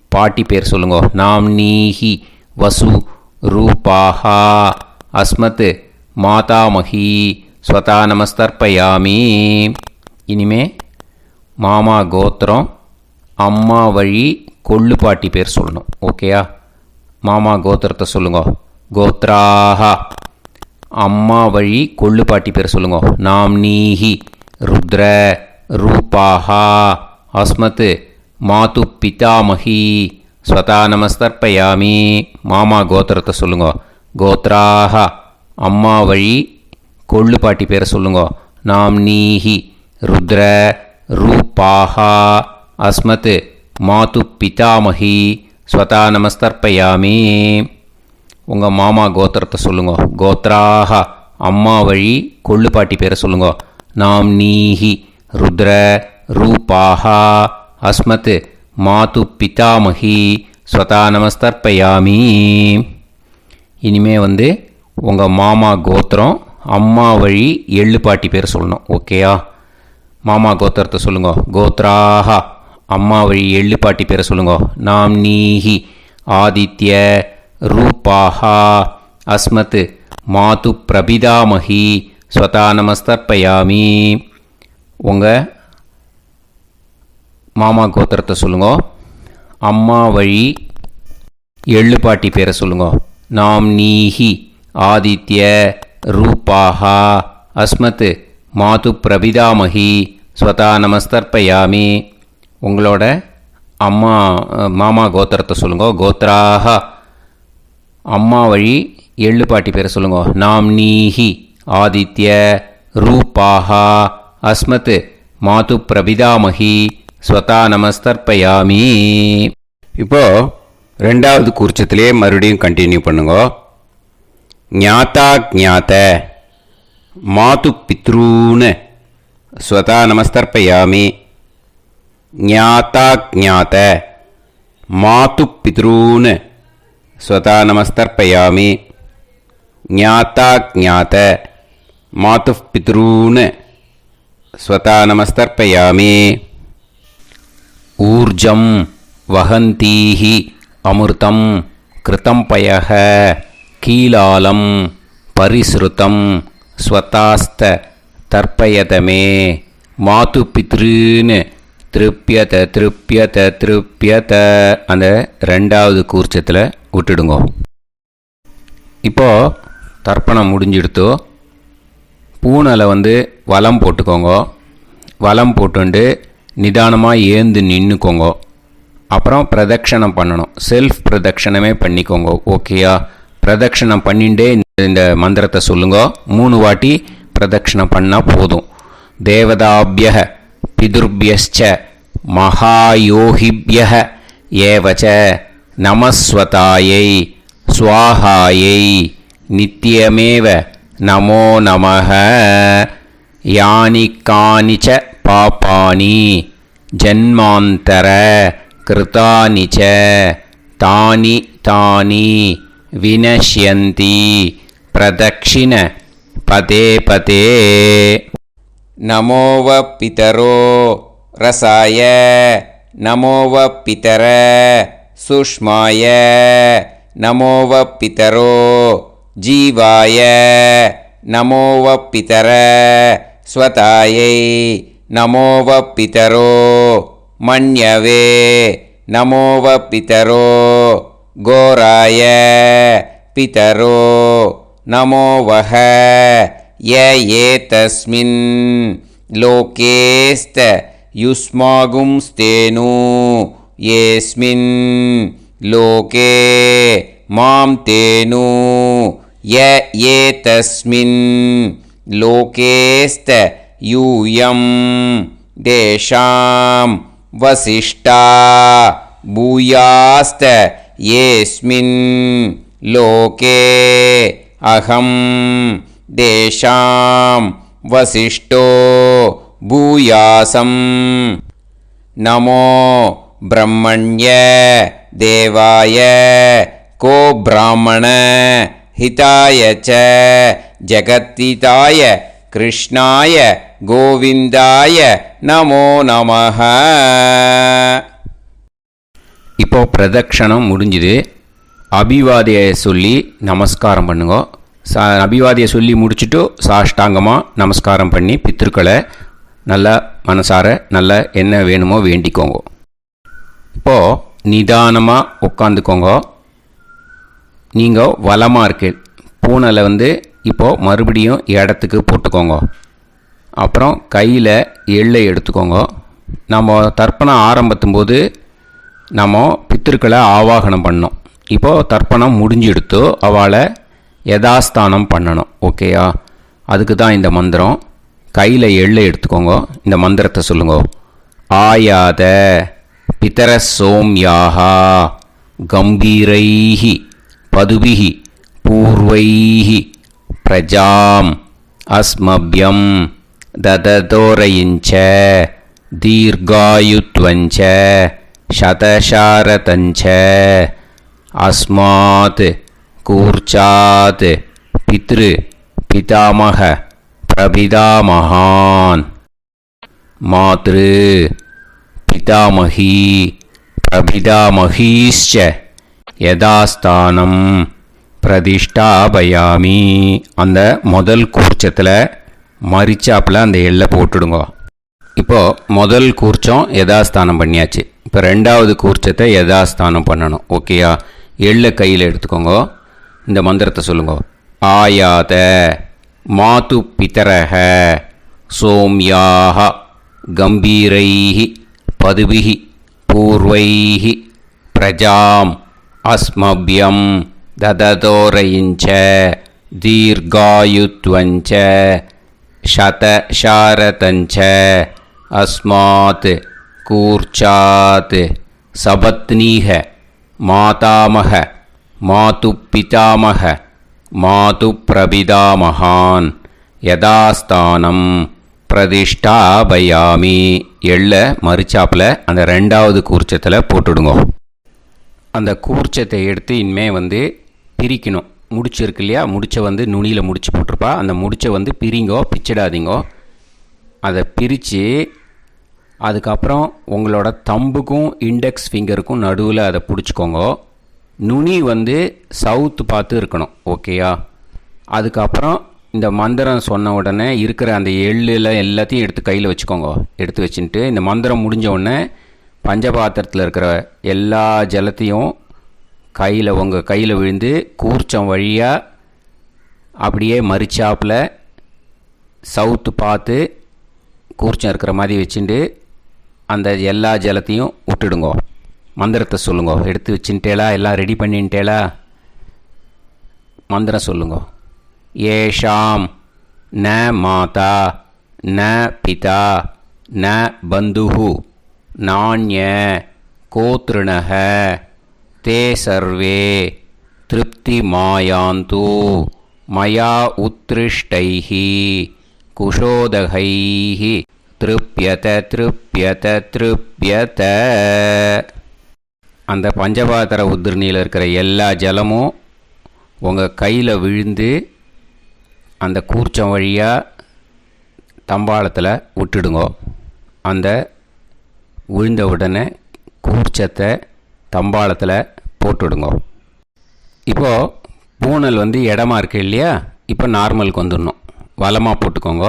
பாட்டி பேர் சொல்லுங்க. நாம் நீஹி, வசு, ரூபாஹா, அஸ்மத், மாதாமஹி, ஸ்வதா நமஸ்தர்ப்பயாமி. இனிமே மாமா கோத்திரம் அம்மா வழி கொள்ளு பாட்டி பேர் சொல்லணும். ஓகேயா? மாமா கோத்திரத்தை சொல்லுங்க. கோத்ராஹ, அம்மா வழி கொள்ளு பாட்டி பேர் சொல்லுங்க. நாம் நீஹி, ருத்ர, ரூபாஹா, அஸ்மத், மாது பிதாமஹி, ஸ்வதா நமஸ்தர்ப்பயாமி. மாமா கோத்திரத்தை சொல்லுங்க. கோத்ராஹ, அம்மா வழி கொள்ளு பாட்டி பேரை சொல்லுங்க. நாம் நீஹி, ருத்ர, ரூபாஹா, அஸ்மத், மாது பிதாமஹி, ஸ்வதா நமஸ்தர்ப்பயாமி. உங்கள் மாமா கோத்திரத்தை சொல்லுங்க. கோத்ராஹ, அம்மா வழி கொள்ளு பாட்டி பேரை சொல்லுங்க. நாம் நீஹி, ருத்ர, ரூபாஹா, அஸ்மத், மாது பிதாமஹி, ஸ்வதா நமஸ்தர்ப்பயாமி. இனிமே உங்கள் மாமா கோத்திரம் அம்மா வழி எள்ளு பாட்டி பேர் சொல்லணும். ஓகேயா? மாமா கோத்திரத்தை சொல்லுங்க. கோத்ராஹ, அம்மா வழி எள்ளு பாட்டி பேரை சொல்லுங்க. நாம் நீஹி, ஆதித்ய, ரூபாஹா, அஸ்மத், மாது பிரபிதாமஹி, ஸ்வதா நமஸ்தர்ப்பயாமி. உங்கள் மாமா கோத்திரத்தை சொல்லுங்க. அம்மா வழி எள்ளு பாட்டி பேரை சொல்லுங்க. நாம் நீஹி, ஆதித்ய, ரூபாஹா, அஸ்மத், மாது பிரபிதாமஹி, ஸ்வதா நமஸ்தர்ப்பயாமி. உங்களோட மாமா கோத்திரத்தை சொல்லுங்க. கோத்ராஹ, அம்மா வழி எள்ளு பாட்டி பேரை சொல்லுங்க. நாம் நீஹி, ஆதித்ய, ரூபாஹா, அஸ்மத், மாது பிரபிதாமஹி, ஸ்வதா நமஸ்தர்ப்பயாமி. இப்போ ரெண்டாவது கூர்ச்சத்திலே மறுபடியும் கண்டினியூ பண்ணுங்க. ஞாதா ஞாத, மாது பித்ரூன், ஸ்வதா நமஸ்தர்ப்பயாமி. ஞாதா ஞாத, மாது பித்ரூன், ஸ்வதா நமஸ்தர்ப்பயாமி. ஞாதா ஞாத, மாது பித்ரூன், ஸ்வதா நமஸ்தர்ப்பயாமி. ஊர்ஜம் வஹந்தீஹி அமிர்தம் கிருதம் பயஹ கீலாலம் பரிஸ்ருதம் ஸ்வதாஸ்த தர்ப்பயதமே. மாது பித்ருன்னு திருப்பியத திருப்பியத திருப்பியத அந்த ரெண்டாவது கூர்ச்சத்தில் விட்டுடுங்க. இப்போது தர்ப்பணம் முடிஞ்சிடுத்தோ பூனலை வலம் போட்டுக்கோங்க. வலம் போட்டுண்டு நிதானமாக ஏந்து நின்றுக்கோங்க. அப்புறம் பிரதட்சணம் பண்ணணும். செல்ஃப் பிரதட்சணமே பண்ணிக்கோங்க. ஓகேயா? பிரதட்சணம் பண்ணிண்டே இந்த மந்திரத்தை சொல்லுங்க. 3 வாட்டி பிரதட்சணம் பண்ணால் போதும். தேவதாபிய பிதுர்பியச்ச மகாயோகிபிய ஏவச்ச நமஸ்வதாயை ஸ்வாஹாயை நித்யமேவ நமோ நமஹ. யானி கானிச்ச பாபானி ஜன்மாந்தர கிருதானி ச தானி தானி வினஷ்யந்தி பிரதக்ஷிண பதே பதே. நமோவ பிதரோ ரசாய நமோவ பிதர சுஷ்மாய நமோவ பிதரோ ஜீவாய நமோவ பிதர ஸ்வதாயை நமோவ பிதரோ மன்யவே நமோவ பிதரோ கோராய பிதரோ நமோவஹ. ய ஏதஸ்மின் லோகேஸ்த யுஸ்மாகும்ஸ்தேனு ஏஸ்மின் லோகே மாம் தேனு. ய ஏதஸ்மின் லோகேஸ்த யூயம் தேஷாம் வசிஷ்டா பூயாஸ்த ஏஸ்மின் லோகே அகம் தேஷாம் வசிஷ்டோ பூயாசம். நமோ பிரம்மண்ய தேவாய கோ பிராமண ஹிதாய ச ஜகத்திதாய கிருஷ்ணாய கோவிந்தாய நமோ நமஹ. இப்போ பிரதட்சணம் முடிஞ்சுது. அபிவாதியை சொல்லி நமஸ்காரம் பண்ணுங்க. அபிவாதியை சொல்லி முடிச்சுட்டு சாஷ்டாங்கமாக நமஸ்காரம் பண்ணி பித்திருக்களை நல்லா மனசார நல்லா என்ன வேணுமோ வேண்டிக்கோங்க. இப்போது நிதானமாக உட்காந்துக்கோங்க. நீங்கள் வலமாக இருக்கு பூனலை இப்போது மறுபடியும் இடத்துக்கு போட்டுக்கோங்க. அப்புறம் கையில் எள்ளை எடுத்துக்கோங்க. நம்ம தர்ப்பணம் ஆரம்பித்தும் போது நம்ம பித்திருக்களை ஆவாகனம் பண்ணோம். இப்போது தர்ப்பணம் முடிஞ்செடுத்து அவளை யதாஸ்தானம் பண்ணணும். ஓகேயா? அதுக்கு தான் இந்த மந்திரம். கையில் எள்ளை எடுத்துக்கோங்க. இந்த மந்திரத்தை சொல்லுங்க. ஆயாத பிதர சோம்யாஹா கம்பீரைஹி பதுபிஹி பூர்வைஹி பிரஜாம் அஸ்மப்யம் தததோரயிஞ்ச தீர்காயுத்வஞ்ச சதசாரதஞ்ச அஸ்மாத் கூர்ச்சாத் பித்ரு பிதாமக பிரபிதாமகான் மாத்ரு பிதாமகி பிரபிதாமகீஷ்ச யதாஸ்தானம் பிரதிஷ்டாபயாமி. அந்த முதல் கூர்ச்சத்தில் மரிச்சாப்பில் அந்த எள்ளை போட்டுடுங்க. இப்போது முதல் கூர்ச்சம் யதாஸ்தானம் பண்ணியாச்சு. இப்போ ரெண்டாவது கூர்ச்சத்தை யதாஸ்தானம் பண்ணணும். ஓகேயா? எள்ளை கையில் எடுத்துக்கோங்க. இந்த மந்திரத்தை சொல்லுங்க. ஆயாத மாது பிதரஹ சோம்யாக கம்பீரைஹி பதுபிஹி பூர்வைஹி பிரஜாம் அஸ்மப்யம் தததோரயிஞ்ச தீர்காயுத்வஞ்ச சதசாரதஞ்ச அஸ்மாத் கூர்ச்சாத் சபத்னீஹ மாதாமக மாது பிதாமக மாது பிரபிதாமகான் யதாஸ்தானம் பிரதிஷ்டாபயாமி. எள்ள மரிச்சாப்பில் அந்த ரெண்டாவது கூர்ச்சத்தில் போட்டுடுங்க. அந்த கூர்ச்சத்தை எடுத்து இனிமே பிரிக்கணும். முடிச்சிருக்கு இல்லையா? முடிச்சை நுனியில் முடிச்சு போட்டிருப்பா. அந்த முடிச்சை பிரிங்கோ, பிச்சிடாதீங்கோ. அதை பிரித்து அதுக்கப்புறம் உங்களோட தம்புக்கும் இண்டெக்ஸ் ஃபிங்கருக்கும் நடுவில் அதை பிடிச்சிக்கோங்க. நுனி சவுத்து பார்த்து இருக்கணும். ஓகேயா? அதுக்கப்புறம் இந்த மந்திரம் சொன்ன உடனே இருக்கிற அந்த எள்ளில் எல்லாத்தையும் எடுத்து கையில் வச்சுக்கோங்க. எடுத்து வச்சுட்டு இந்த மந்திரம் முடிஞ்ச உடனே பஞ்சபாத்திரத்தில் இருக்கிற எல்லா ஜலத்தையும் உங்கள் கையில் விழுந்து கூர்ச்சம் வழியாக அப்படியே மரிச்சாப்பில் சவுத்து பார்த்து கூர்ச்சம் இருக்கிற மாதிரி வச்சுட்டு அந்த எல்லா ஜலத்தையும் விட்டுடுங்க. மந்திரத்தை சொல்லுங்க. எடுத்து வச்சுட்டேளா? எல்லாம் ரெடி பண்ணிட்டேளா? மந்திரம் சொல்லுங்க. ஏஷாம் ந மாதா ந பிதா ந பந்துஹு நாண்ய கோத்ருணஹ தே சர்வே திருப்திமாயாந்து மயா உத்ருஷ்டைஹி குஷோதகைஹி திருப்யத திருப்யத திருப்யத. அந்த பஞ்சபாத்திர உதிரணியில் இருக்கிற எல்லா ஜலமும் உங்கள் கையில் விழுந்து அந்த கூர்ச்சம் வழியாக தம்பாளத்தில் விட்டுடுங்க. அந்த விழுந்த உடனே கூர்ச்சத்தை தம்பாளத்தில் போட்டுவிடுங்க. இப்போது பூனல் இடமா இருக்குது இல்லையா? இப்போ நார்மலுக்கு வந்துடணும். வலமாக போட்டுக்கோங்க.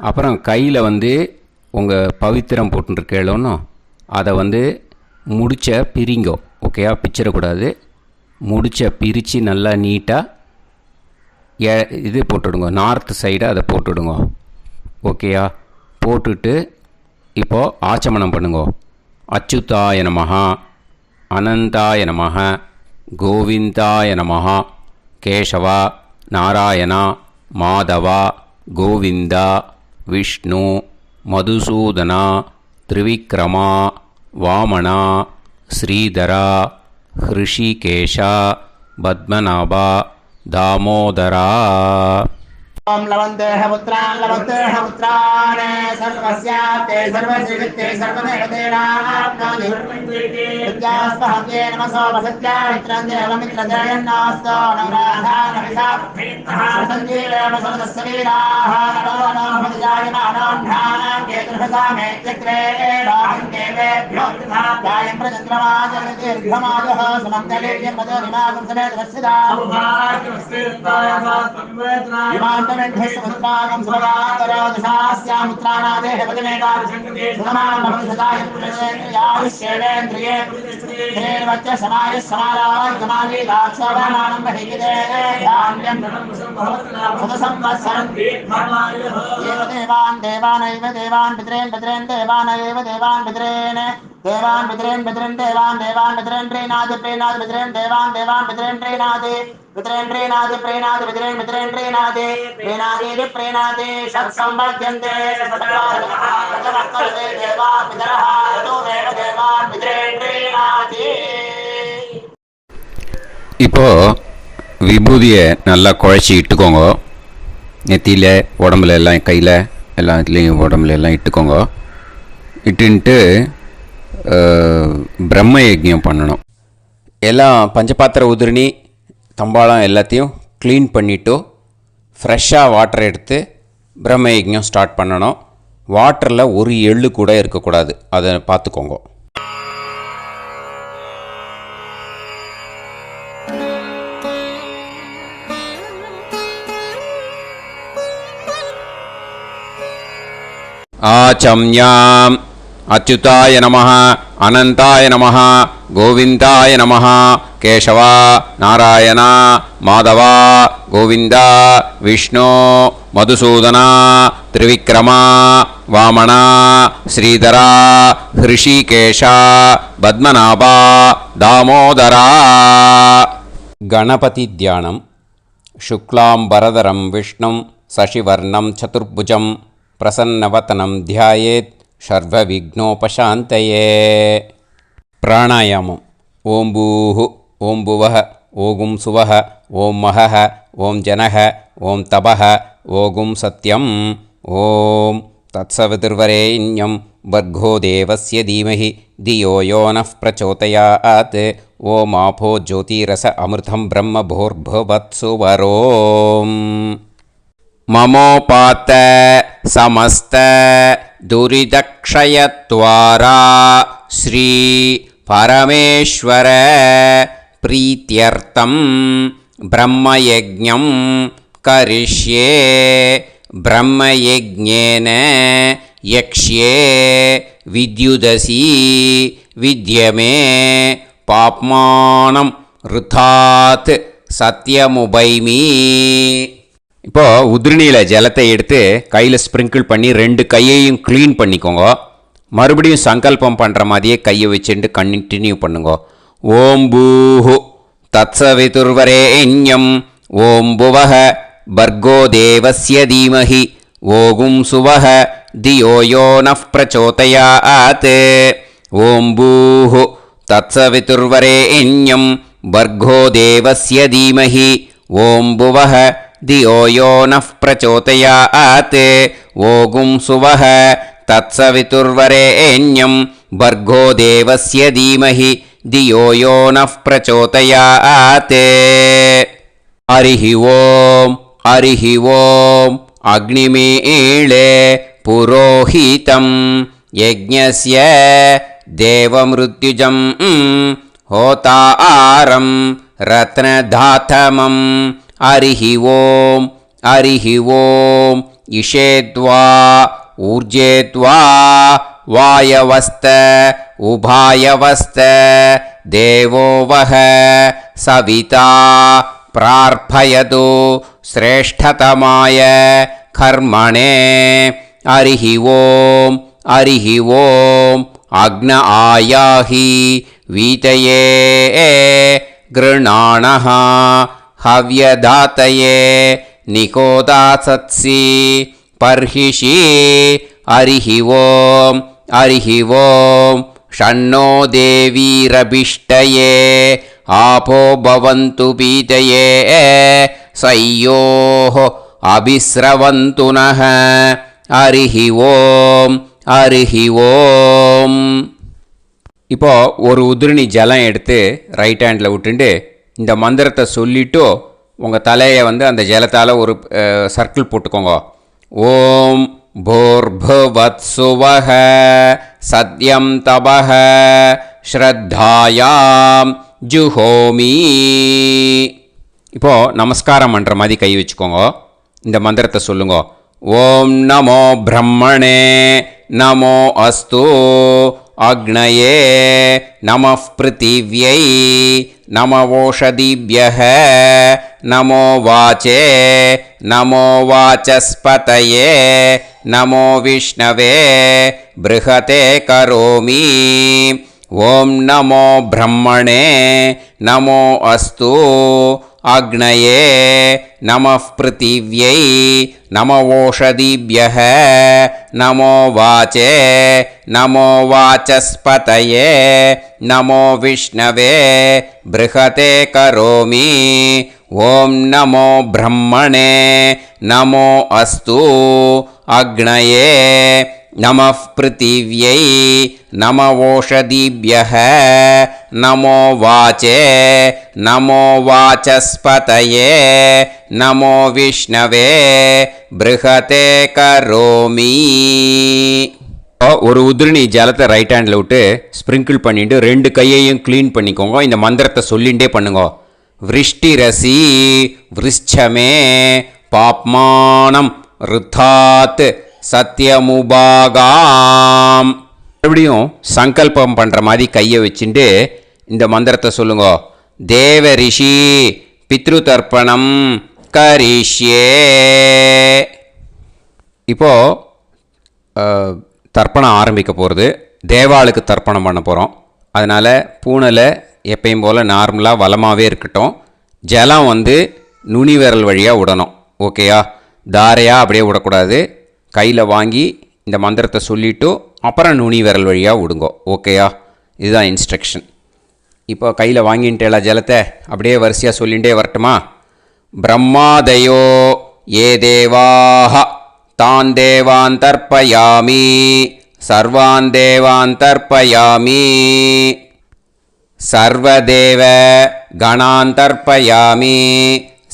அப்புறம் கையில் உங்கள் பவித்திரம் போட்டுருக்கேளோன்னு அதை முடிச்ச பிரிங்கோ. ஓகேயா? பிச்சிடக்கூடாது. முடிச்ச பிரித்து நல்லா நீட்டாக இது போட்டுடுங்க. நார்த் சைடு அதை போட்டுடுங்க. ஓகேயா? போட்டுட்டு இப்போது ஆச்சமனம் பண்ணுங்க. அச்சுதாய நமஹ, அனந்தாய நமஹ, கோவிந்தாய நமஹ, கேசவா, நாராயணா, மாதவா, கோவிந்தா, விஷ்ணு, மதுசூதனா, திரிவிக்ரமா, வாமனா, ஸ்ரீதரா, ஹிருஷிகேஷா, பத்மநாபா, தாமோதரா. ओम लवन्तेह पुत्रान् लवन्तेह पुत्रान् सर्वस्याते सर्वश्रीते सर्वदेवतेनाप्नोति विद्यास्पहव्ये नमसो वसत्या मित्रन्देवमित्रजयन्नास्तो नवराधानविषाः सञ्जीवेम समदस्सवीराः नमो नमः जायमानान् केतुर्हसामे चक्रे देवेभ्यो जायं प्रचन्द्रमाजर्दीर्घमाजः समन्तलेयं मदोनिमागं समेत वत्सदा इमान्तमेध्यस्वपुत्रागं सुभगान्तरादशास्यामुत्रानादेह पतिमेकादशङ्कृते सुधमानभविषदाय पुरुषेन्द्रियायुष्येवेन्द्रिये धेर्वच्च समायः समाराय समाली दाक्षोभमानं बहिगिदे धान्यं सुतसंवत्सरं एव देवान् देवानैव देवान् पितॄन् पितॄन् देवानैव देवान् पितॄन् देवान् पितॄन् पितॄन् देवान् देवान् पितॄन् प्रीणाति प्रीणाति पितॄन् देवान् देवान् पितॄन् प्रीणाति पितॄन् प्रीणाति प्रीणाति पितॄन् पितॄन् प्रीणाति प्रीणाति प्रीणाति षट्संवर्ध्यन्ते षट्संवर्ध्यन्ते देवा पितरः ऋतुमेव देवान् पितॄन् प्रीणाति. இப்போ விபூதியை நல்லா குழச்சி இட்டுக்கோங்க. நெத்தியில், உடம்புல எல்லாம், கையில் எல்லாத்துலேயும் உடம்புல எல்லாம் இட்டுக்கோங்க. இட்டுன்ட்டு பிரம்ம யஜ்ஞம் பண்ணணும். எல்லாம் பஞ்சபாத்திர உதிரணி தம்பாளம் எல்லாத்தையும் க்ளீன் பண்ணிவிட்டு ஃப்ரெஷ்ஷாக வாட்டர் எடுத்து பிரம்ம யஜ்ஞம் ஸ்டார்ட் பண்ணணும். வாட்டரில் ஒரு எள்ளு கூட இருக்கக்கூடாது. அதை பார்த்துக்கோங்க. ஆச்சம்யாம் அச்சுதாய நமஹ, அனந்தாய நமஹ, கோவிந்தாய நமஹ, கேசவா, நாராயணா, மாதவா, கோவிந்தா, விஷ்ணு, மதுசூதனா, திரிவிக்ரமா, வாமனா, ஸ்ரீதரா, ஹிருஷிகேஷா, பத்மநாபா, தாமோதரா. கணபதி தியானம். சுக்லாம்பரதரம் விஷ்ணும் சசிவர்ணம் சதுர்புஜம் பிரசன்னவதனம் தியாயேத் சர்வவிக்னோபசாந்தயே. பிராணாயாமம். ஓம் பூஹு ஓம் புவஹ ஓகும் சுவஹ ஓம் மஹஹ ஓம் ஜனஹ ஓம் தபஹ ஓகும் சத்யம். ஓம் தத்சவிதுர்வரேண்யம் வர்கோ தேவஸ்ய தீமஹி தியோ யோ நः பிரச்சோதயாத். ஓம் ஆபோ ஜோதிரஸ அமிர்தம் பிரம்ம பூர்புவத்சு வரோம். மமோபாத்த சமஸ்த துரிதக்ஷயத்வாரா ஸ்ரீ பரமேஸ்வர பிரீத்யர்த்தம் பிரம்மயஜ்ஞம் கரிஷ்யே. பிரம்மயஜ்ஞேன யக்ஷ்யே வித்யுதசி வித்யமே பாப்மானம் ருதாத் சத்யமுபைமி. இப்போது உதிரணியில் ஜலத்தை எடுத்து கையில் ஸ்ப்ரிங்கிள் பண்ணி 2 கையையும் க்ளீன் பண்ணிக்கோங்க. மறுபடியும் சங்கல்பம் பண்ணுற மாதிரியே கையை வச்சுட்டு கண்டினியூ பண்ணுங்க. ஓம் பூஹு தத்சவிதுர்வரேண்யம் ஓம் புவஹ பர்கோ தேவஸ்ய தீமஹி ஓகும் சுவஹ தியோ யோ நஃப் பிரச்சோதயாத். ஓம் பூஹு தத்சவிதுர்வரேண்யம் பர்கோ தேவஸ்ய தீமஹி ஓம் புவஹ தியோ யோ நஃப் பிரச்சோதயாத். ஓகும் சுவஹ தத்சவிதுர்வரேண்யம் பர்கோ தேவஸ்ய தீமஹி தியோ யோ நஃப் பிரச்சோதயாத். ஹரிஹி ஓம் ஹரிஹி ஓம் அக்னிமீளே புரோஹிதம் யஜ்ஞஸ்ய தேவமிருத்யுஜம் ஹோதாரம் ரத்னதாதமம். ஹரிஹி ஓம் ஹரிஹி ஓம் இஷேத்வா ஊர்ஜேத்வா வாயவஸ்த உபாயவஸ்த தேவோ வஹ சவிதா பிரார்ப்பயது ஸ்ரேஷ்டதமாய கர்மணே. ஹரிஹி ஓம் ஹரிஹி ஓம் அக்ன ஆயாஹி வீதயே கிருணாணஹ ஹவ்யதாத்தயே நிகோதாசத்சி பர்ஹிஷி. ஹரிஹி ஓம் ஹரிஹி ஓம் ஷண்ணோ தேவீரபிஷ்டயே ஆபோ பவந்து பீதயே சய்யோஹ அபிஸ்ரவந்து நஹ. ஹரிஹி ஓம் ஹரிஹி ஓம். இப்போ ஒரு உதிரணி ஜலம் எடுத்து ரைட் ஹேண்டில் விட்டுண்டு இந்த மந்திரத்தை சொல்லிவிட்டு உங்கள் தலையை அந்த ஜலத்தால் ஒரு சர்க்கிள் போட்டுக்கோங்க. ஓம் பூர்புவத்சுவஹ சத்யம் தபஹ ஸ்ரத்தாயாம் ஜுஹோமி. இப்போது நமஸ்காரம் பண்ணுற மாதிரி கை வச்சுக்கோங்க. இந்த மந்திரத்தை சொல்லுங்க. ஓம் நமோ பிரம்மணே நமோ அஸ்து அக்னயே நமः பிருத்திவ்யை நமவோஷதிभ्यः நமோ வாச்சே நமோ வாசஸ்பதயே நமோ விஷ்ணவே ப்ருஹதே கரோமி. ஓம் நமோ பிரம்மணே நமோ அஸ்து அக்னயே நமः பிருத்திவ்யை நமவோஷதிभ्यः நமோ வாச்சே நமோ வாசஸ்பதயே நமோ விஷ்ணவே ப்ருஹதே கரோமி. ஓம் நமோ பிரம்மணே நமோ அஸ்து அக்னயே நமः பிருத்திவ்யை நமவோஷதிभ्यः நமோ வாச்சே நமோ வாசஸ்பதயே நமோ விஷ்ணவே ப்ருஹதே கரோமி. ஒரு உதிரணி ஜலத்தை ரைட் ஹேண்டில் விட்டு ஸ்ப்ரிங்கிள் பண்ணிட்டு ரெண்டு கையையும் க்ளீன் பண்ணிக்கோங்க. இந்த மந்திரத்தை சொல்லிகிட்டே பண்ணுங்க. விருஷ்டிரசி விருஷ்சமே பாப்மானம் ருத்தாத் சத்யமுபாகாம். மறுபடியும் சங்கல்பம் பண்ணுற மாதிரி கையை வச்சுட்டு இந்த மந்திரத்தை சொல்லுங்க. தேவ ரிஷி பித்ரு தர்ப்பணம் கரிஷ்யே. இப்போது தர்ப்பணம் ஆரம்பிக்க போகிறது. தேவாளுக்கு தர்ப்பணம் பண்ண போகிறோம். அதனால் பூனலை எப்பயும் போல் நார்மலாக வளமாகவே இருக்கட்டும். ஜலம் நுனி விரல் வழியாக விடணும். ஓகேயா? தாரையாக அப்படியே விடக்கூடாது. கையில் வாங்கி இந்த மந்திரத்தை சொல்லிவிட்டு அப்புறம் நுனி விரல் வழியாக விடுங்க. ஓகேயா? இதுதான் இன்ஸ்ட்ரக்ஷன். இப்போ கையில் வாங்கிட்டேல ஜலத்தை அப்படியே வரிசையாக சொல்லிகிட்டே வரட்டுமா? பிரம்மாதயோ ஏ தேவாஹ தான் தேவான் தர்ப்பயாமி சர்வான் தேவான் தர்ப்பயாமி சர்வதேவ கணான் தர்ப்பயாமி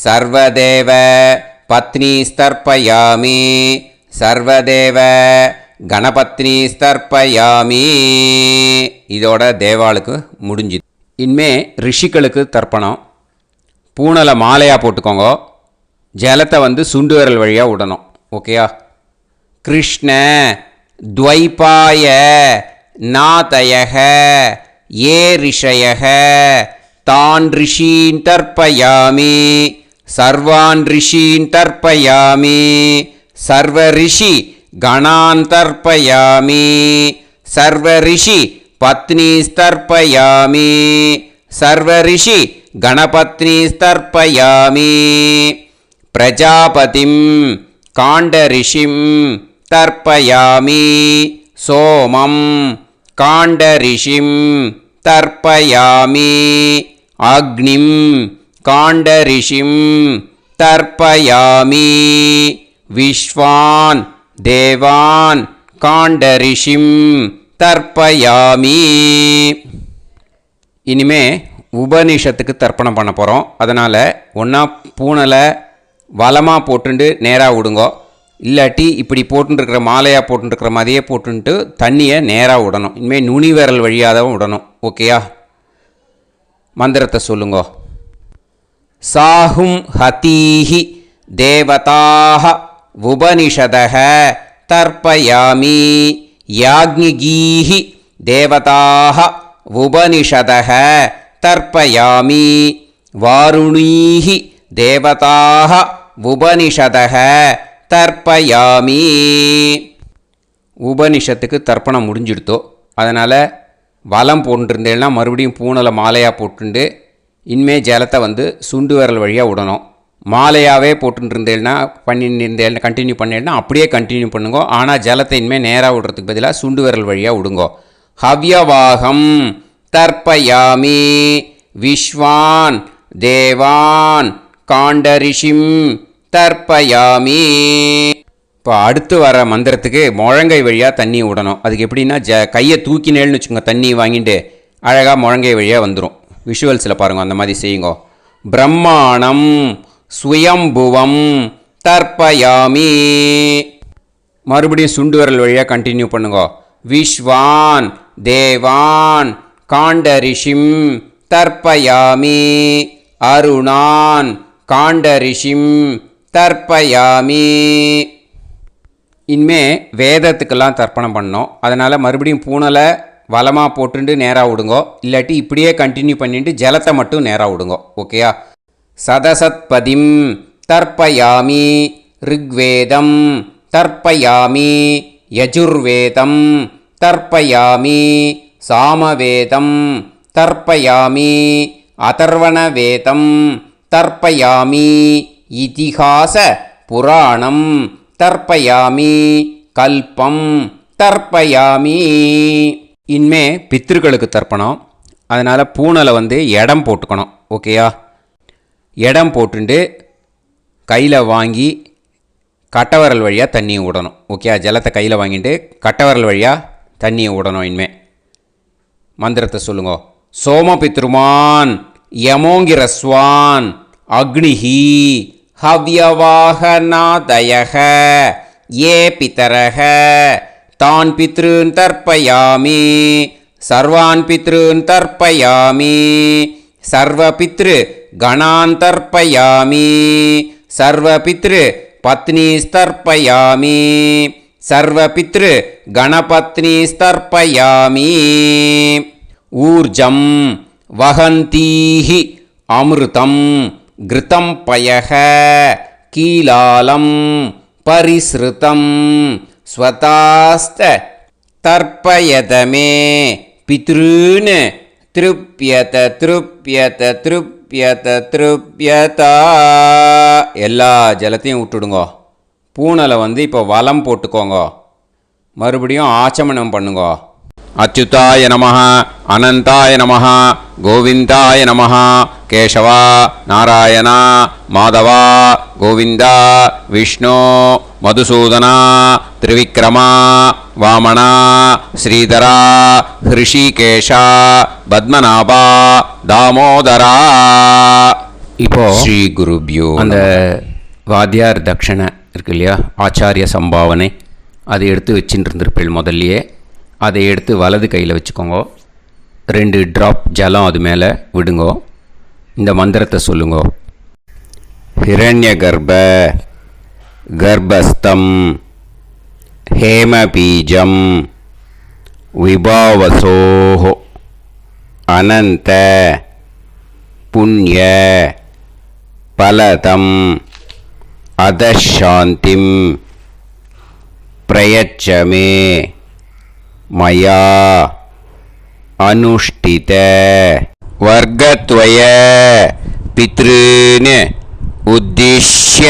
சர்வதேவ பத்னீஸ்தர்ப்பயாமி சர்வதேவ கணபத்னீஸ்தர்ப்பயாமி. இதோட தேவாளுக்கு முடிஞ்சுது. இனிமே ரிஷிகளுக்கு தர்ப்பணம். பூனலை மாலையாக போட்டுக்கோங்க. ஜலத்தை சுண்டு விரல் வழியாக விடணும். ஓகேயா? கிருஷ்ண துவைபாய நாதயக ஏ ரிஷயக தான் ரிஷீன் தர்ப்பயாமி சர்வான் ரிஷீன் தர்ப்பயாமி சர்வ ரிஷி கணான் தர்ப்பயாமி सर्वऋषि पत्नीस्तर्पयामि सर्वऋषि गणपत्नीस्तर्पयामि प्रजापतिं काण्डऋषिं तर्पयामि सोमं काण्डऋषिं तर्पयामि अग्निं काण्डऋषिं तर्पयामि विश्वान् देवान् काण्डऋषिं तर्पयामि இனிமே உபனிஷத்துக்கு தர்ப்பணம் பண்ண போகிறோம். அதனால் ஒன்றா பூனலை வலமாக போட்டுண்டு நேராக விடுங்கோ, இல்லாட்டி இப்படி போட்டுருக்கிற மாலையாக போட்டுருக்கிற மாதிரியே போட்டுன்ட்டு தண்ணியை நேராக விடணும். இனிமேல் நுனி விரல் வழியாக தான் விடணும். ஓகேயா? மந்திரத்தை சொல்லுங்கோ. சாஹும் ஹதீஹி தேவதாக உபனிஷதக தர்ப்பயாமி யாக்ஞிகீஹி தேவதாக உபனிஷதக தர்ப்பயாமி வாருணீஹி தேவதாக உபனிஷதக தர்ப்பயாமி. உபனிஷத்துக்கு தர்ப்பணம் முடிஞ்சிடுத்தோ, அதனால் வலம் போட்டுருந்தேன்னா மறுபடியும் பூனலை மாலையாக போட்டுண்டு இனிமே ஜலத்தை சுண்டு விரல் வழியாக விடணும். மாலையாகவே போட்டுருந்தேன்னா பண்ணிருந்தேன்னா கண்டினியூ பண்ணேன்னா அப்படியே கண்டினியூ பண்ணுங்கோ. ஆனால் ஜலத்தை இனிமேல் நேராக விடுறதுக்கு பதிலாக சுண்டு விரல் வழியாக விடுங்கோ. ஹவ்யவாகம் தர்ப்பயாமி விஸ்வான் தேவான் காண்டரிஷிம் தர்ப்பயாமி. இப்போ அடுத்து வர மந்திரத்துக்கு முழங்கை வழியாக தண்ணி விடணும். அதுக்கு எப்படின்னா கையை தூக்கினேன்னு வச்சுக்கோங்க, தண்ணி வாங்கிட்டு அழகாக முழங்கை வழியாக வந்துடும். விஷுவல்ஸில் பாருங்க, அந்த மாதிரி செய்யுங்க. பிரம்மாணம் சுயம்புவம் தர்ப்பயாமி. மறுபடியும் சுண்டு விரல் வழியாக கண்டினியூ பண்ணுங்க. விஸ்வான் தேவான் காண்டரிஷிம் தர்ப்பயாமி அருணான் காண்டரிஷிம் தர்ப்பயாமி. இனிமே வேதத்துக்கெல்லாம் தர்ப்பணம் பண்ணோம். அதனால் மறுபடியும் பூனலை வலமாக போட்டுட்டு நேராக விடுங்கோ, இல்லாட்டி இப்படியே கண்டினியூ பண்ணிட்டு ஜலத்தை மட்டும் நேராக விடுங்கோ. ஓகேயா? சதசத்பதிம் தர்ப்பயாமி ரிக்வேதம் தர்ப்பயாமி யஜுர்வேதம் தர்ப்பயாமி சாமவேதம் தர்ப்பயாமி அதர்வணவேதம் தர்ப்பயாமி இதிஹாச புராணம் தர்ப்பயாமி கல்பம் தர்ப்பயாமி. இனிமே பித்ருக்களுக்கு தர்ப்பணம். அதனால் பூனலை இடம் போட்டுக்கணும். ஓகேயா? இடம் போட்டுண்டு கையில் வாங்கி கட்டவரல் வழியாக தண்ணியை விடணும். ஓகே? ஜலத்தை கையில் வாங்கிட்டு கட்டவரல் வழியாக தண்ணியை விடணும். இனிமே மந்திரத்தை சொல்லுங்க. சோமபித்ருமான் யமோங்கிரஸ்வான் அக்னிஹி ஹவ்யவாகநாதயக ஏ பிதரக தான் பித்ருன் தர்ப்பயாமி சர்வான் பித்ருன் தர்ப்பயாமி சர்வபித்ரு கணான் தர்ப்பயாமி சர்வபித்ரு பத்னிஸ்தர்ப்பயாமி சர்வபித்ரு கணபத்னிஸ்தர்ப்பயாமி. ஊர்ஜம் வஹந்தீஹி அமிர்தம் கிருதம் பயக கீலாலம் பரிஸ்ருதம் ஸ்வதாஸ்த தர்ப்பயதமே பித்ருன் திருப்யத திருப்யத திருப்யத திருப்யதா. எல்லா ஜலத்தையும் விட்டுடுங்கோ. பூனலை இப்போ வலம் போட்டுக்கோங்க. மறுபடியும் ஆச்சமனம் பண்ணுங்கோ. அச்சுதாய நமஹ அனந்தாய நமஹ கோவிந்தாய நமஹ கேசவா நாராயணா மாதவா கோவிந்தா விஷ்ணு மதுசூதனா திரிவிக்ரமா வாமனா ஸ்ரீதரா ஹிருஷிகேஷா பத்மநாபா தாமோதரா. இப்போ ஸ்ரீ குருப்யோ அந்த வாத்தியார் தட்சணை இருக்கு இல்லையா, ஆச்சாரிய சம்பாவனை, அதை எடுத்து வச்சுட்டு இருந்திருப்பேள் முதல்லையே. அதை எடுத்து வலது கையில் வச்சுக்கோங்க. 2 ட்ராப் ஜலம் அது மேலே விடுங்கோ. இந்த மந்திரத்தை சொல்லுங்கோ. ஹிரண்ய கர்ப்ப கர்ப்பஸ்தம் ஹேமபீஜம் விபாவசோஹோ அனந்த புண்ணிய பலதம் அதசாந்திம் பிரயச்சமே मया अनुष्ठित वर्गद्वय पितॄन् उद्दिश्य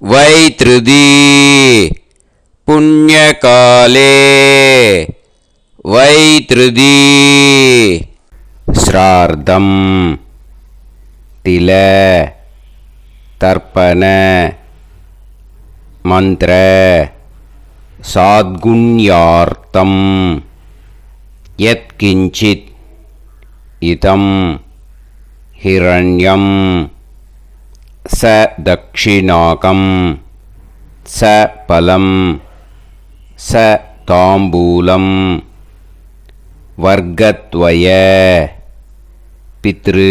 वैतृदी पुण्यकाले वैतृदी श्रार्धं तिल तर्पण मंत्र साद्गुण्यार्थं यत्किंचित् इदं हिरण्यं स दक्षिणाकं स फलं स ताम्बूलं वर्गद्वय पितृ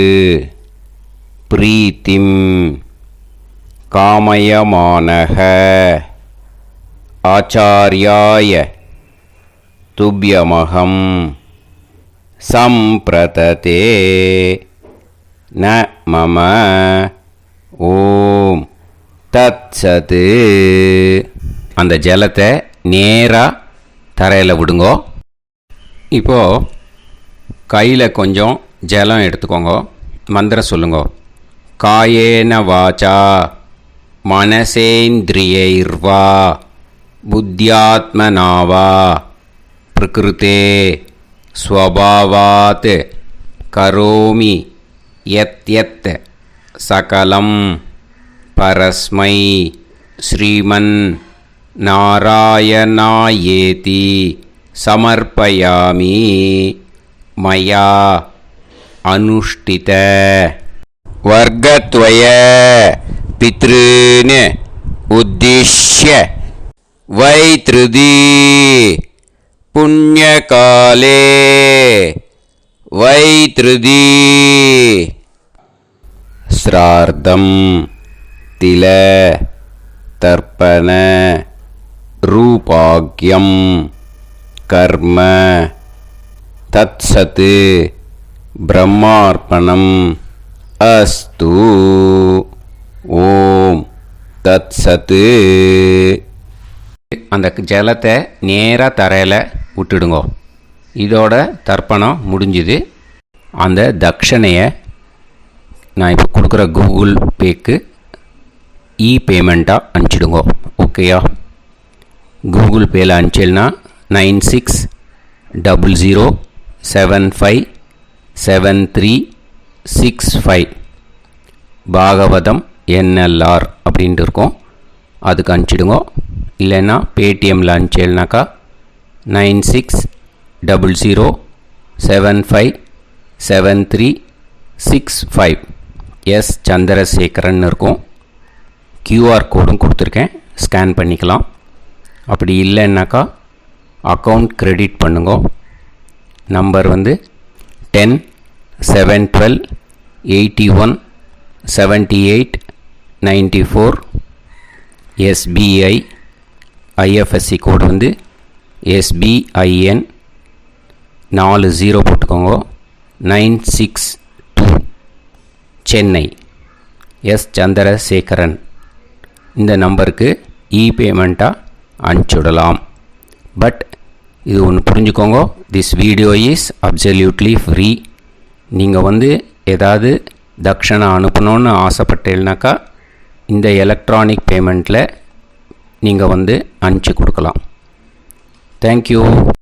प्रीतिं कामयमानः आचार्याय तुभ्यमहं संप्रतते न मम ஓம் தத்சத். அந்த ஜலத்தை நேராக தரையில் விடுங்கோ. இப்போது கையில் கொஞ்சம் ஜலம் எடுத்துக்கோங்க. மந்திரம் சொல்லுங்க. காயேன வாச்சா மனசேந்திரியைர்வா புத்தியாத்மனாவா பிரகிருதே ஸ்வபாவாத் கரோமி யத் யத் சகலம் பரஸ்மை ஸ்ரீமன் நாராயணாயேதி சமர்ப்பயாமி மயா அனுஷ்டித வர்கத்வய பித்ருன் உத்திஷ்ய வைத்ருதி புண்ணியகாலே வைத்ருதி ஸ்ரார்த்தம் தில தர்ப்பண ரூபாக்யம் கர்ம தத்சத் பிரம்மார்ப்பணம் அஸ்து. ஓம் தத்சத். அந்த ஜலத்தை நேராக தரையில் விட்டுடுங்க. இதோட தர்ப்பணம் முடிஞ்சுது. அந்த தட்சணையை நான் இப்போ கொடுக்குற கூகுள் பேக்கு பேமெண்ட்டாக அனுப்பிச்சிடுங்க. ஓகேயா? கூகுள் பேயில் அனுப்பிச்சில்னா 9600757365 பாகவதம் NLR அப்படின்ட்டு இருக்கோம். அதுக்கு அனுப்பிச்சிடுங்க. இல்லைன்னா பேடிஎம்மில் அனுப்பிச்சில்னாக்கா 9600757365 எஸ் சந்திரசேகரன் இருக்கும். QR கோடும் கொடுத்துருக்கேன், ஸ்கேன் பண்ணிக்கலாம். அப்படி இல்லைன்னாக்கா அக்கௌண்ட் கிரெடிட் பண்ணுங்க. நம்பர் வந்து 10-7-12-81-78-94. SBI IFSC கோடு வந்து SBIN 40 போட்டுக்கோங்க. 962 சென்னை. எஸ் சந்திரசேகரன். இந்த நம்பருக்கு பேமெண்ட்டாக அனுப்பிச்சுடலாம். பட் இது ஒன்று புரிஞ்சுக்கோங்க, this video is absolutely free. நீங்கள் வந்து ஏதாவது தட்சணை அனுப்பணுன்னு ஆசைப்பட்டேன்னாக்கா இந்த எலக்ட்ரானிக் பேமெண்ட்டில் நீங்கள் வந்து அனுப்பிச்சி கொடுக்கலாம். தேங்க்யூ.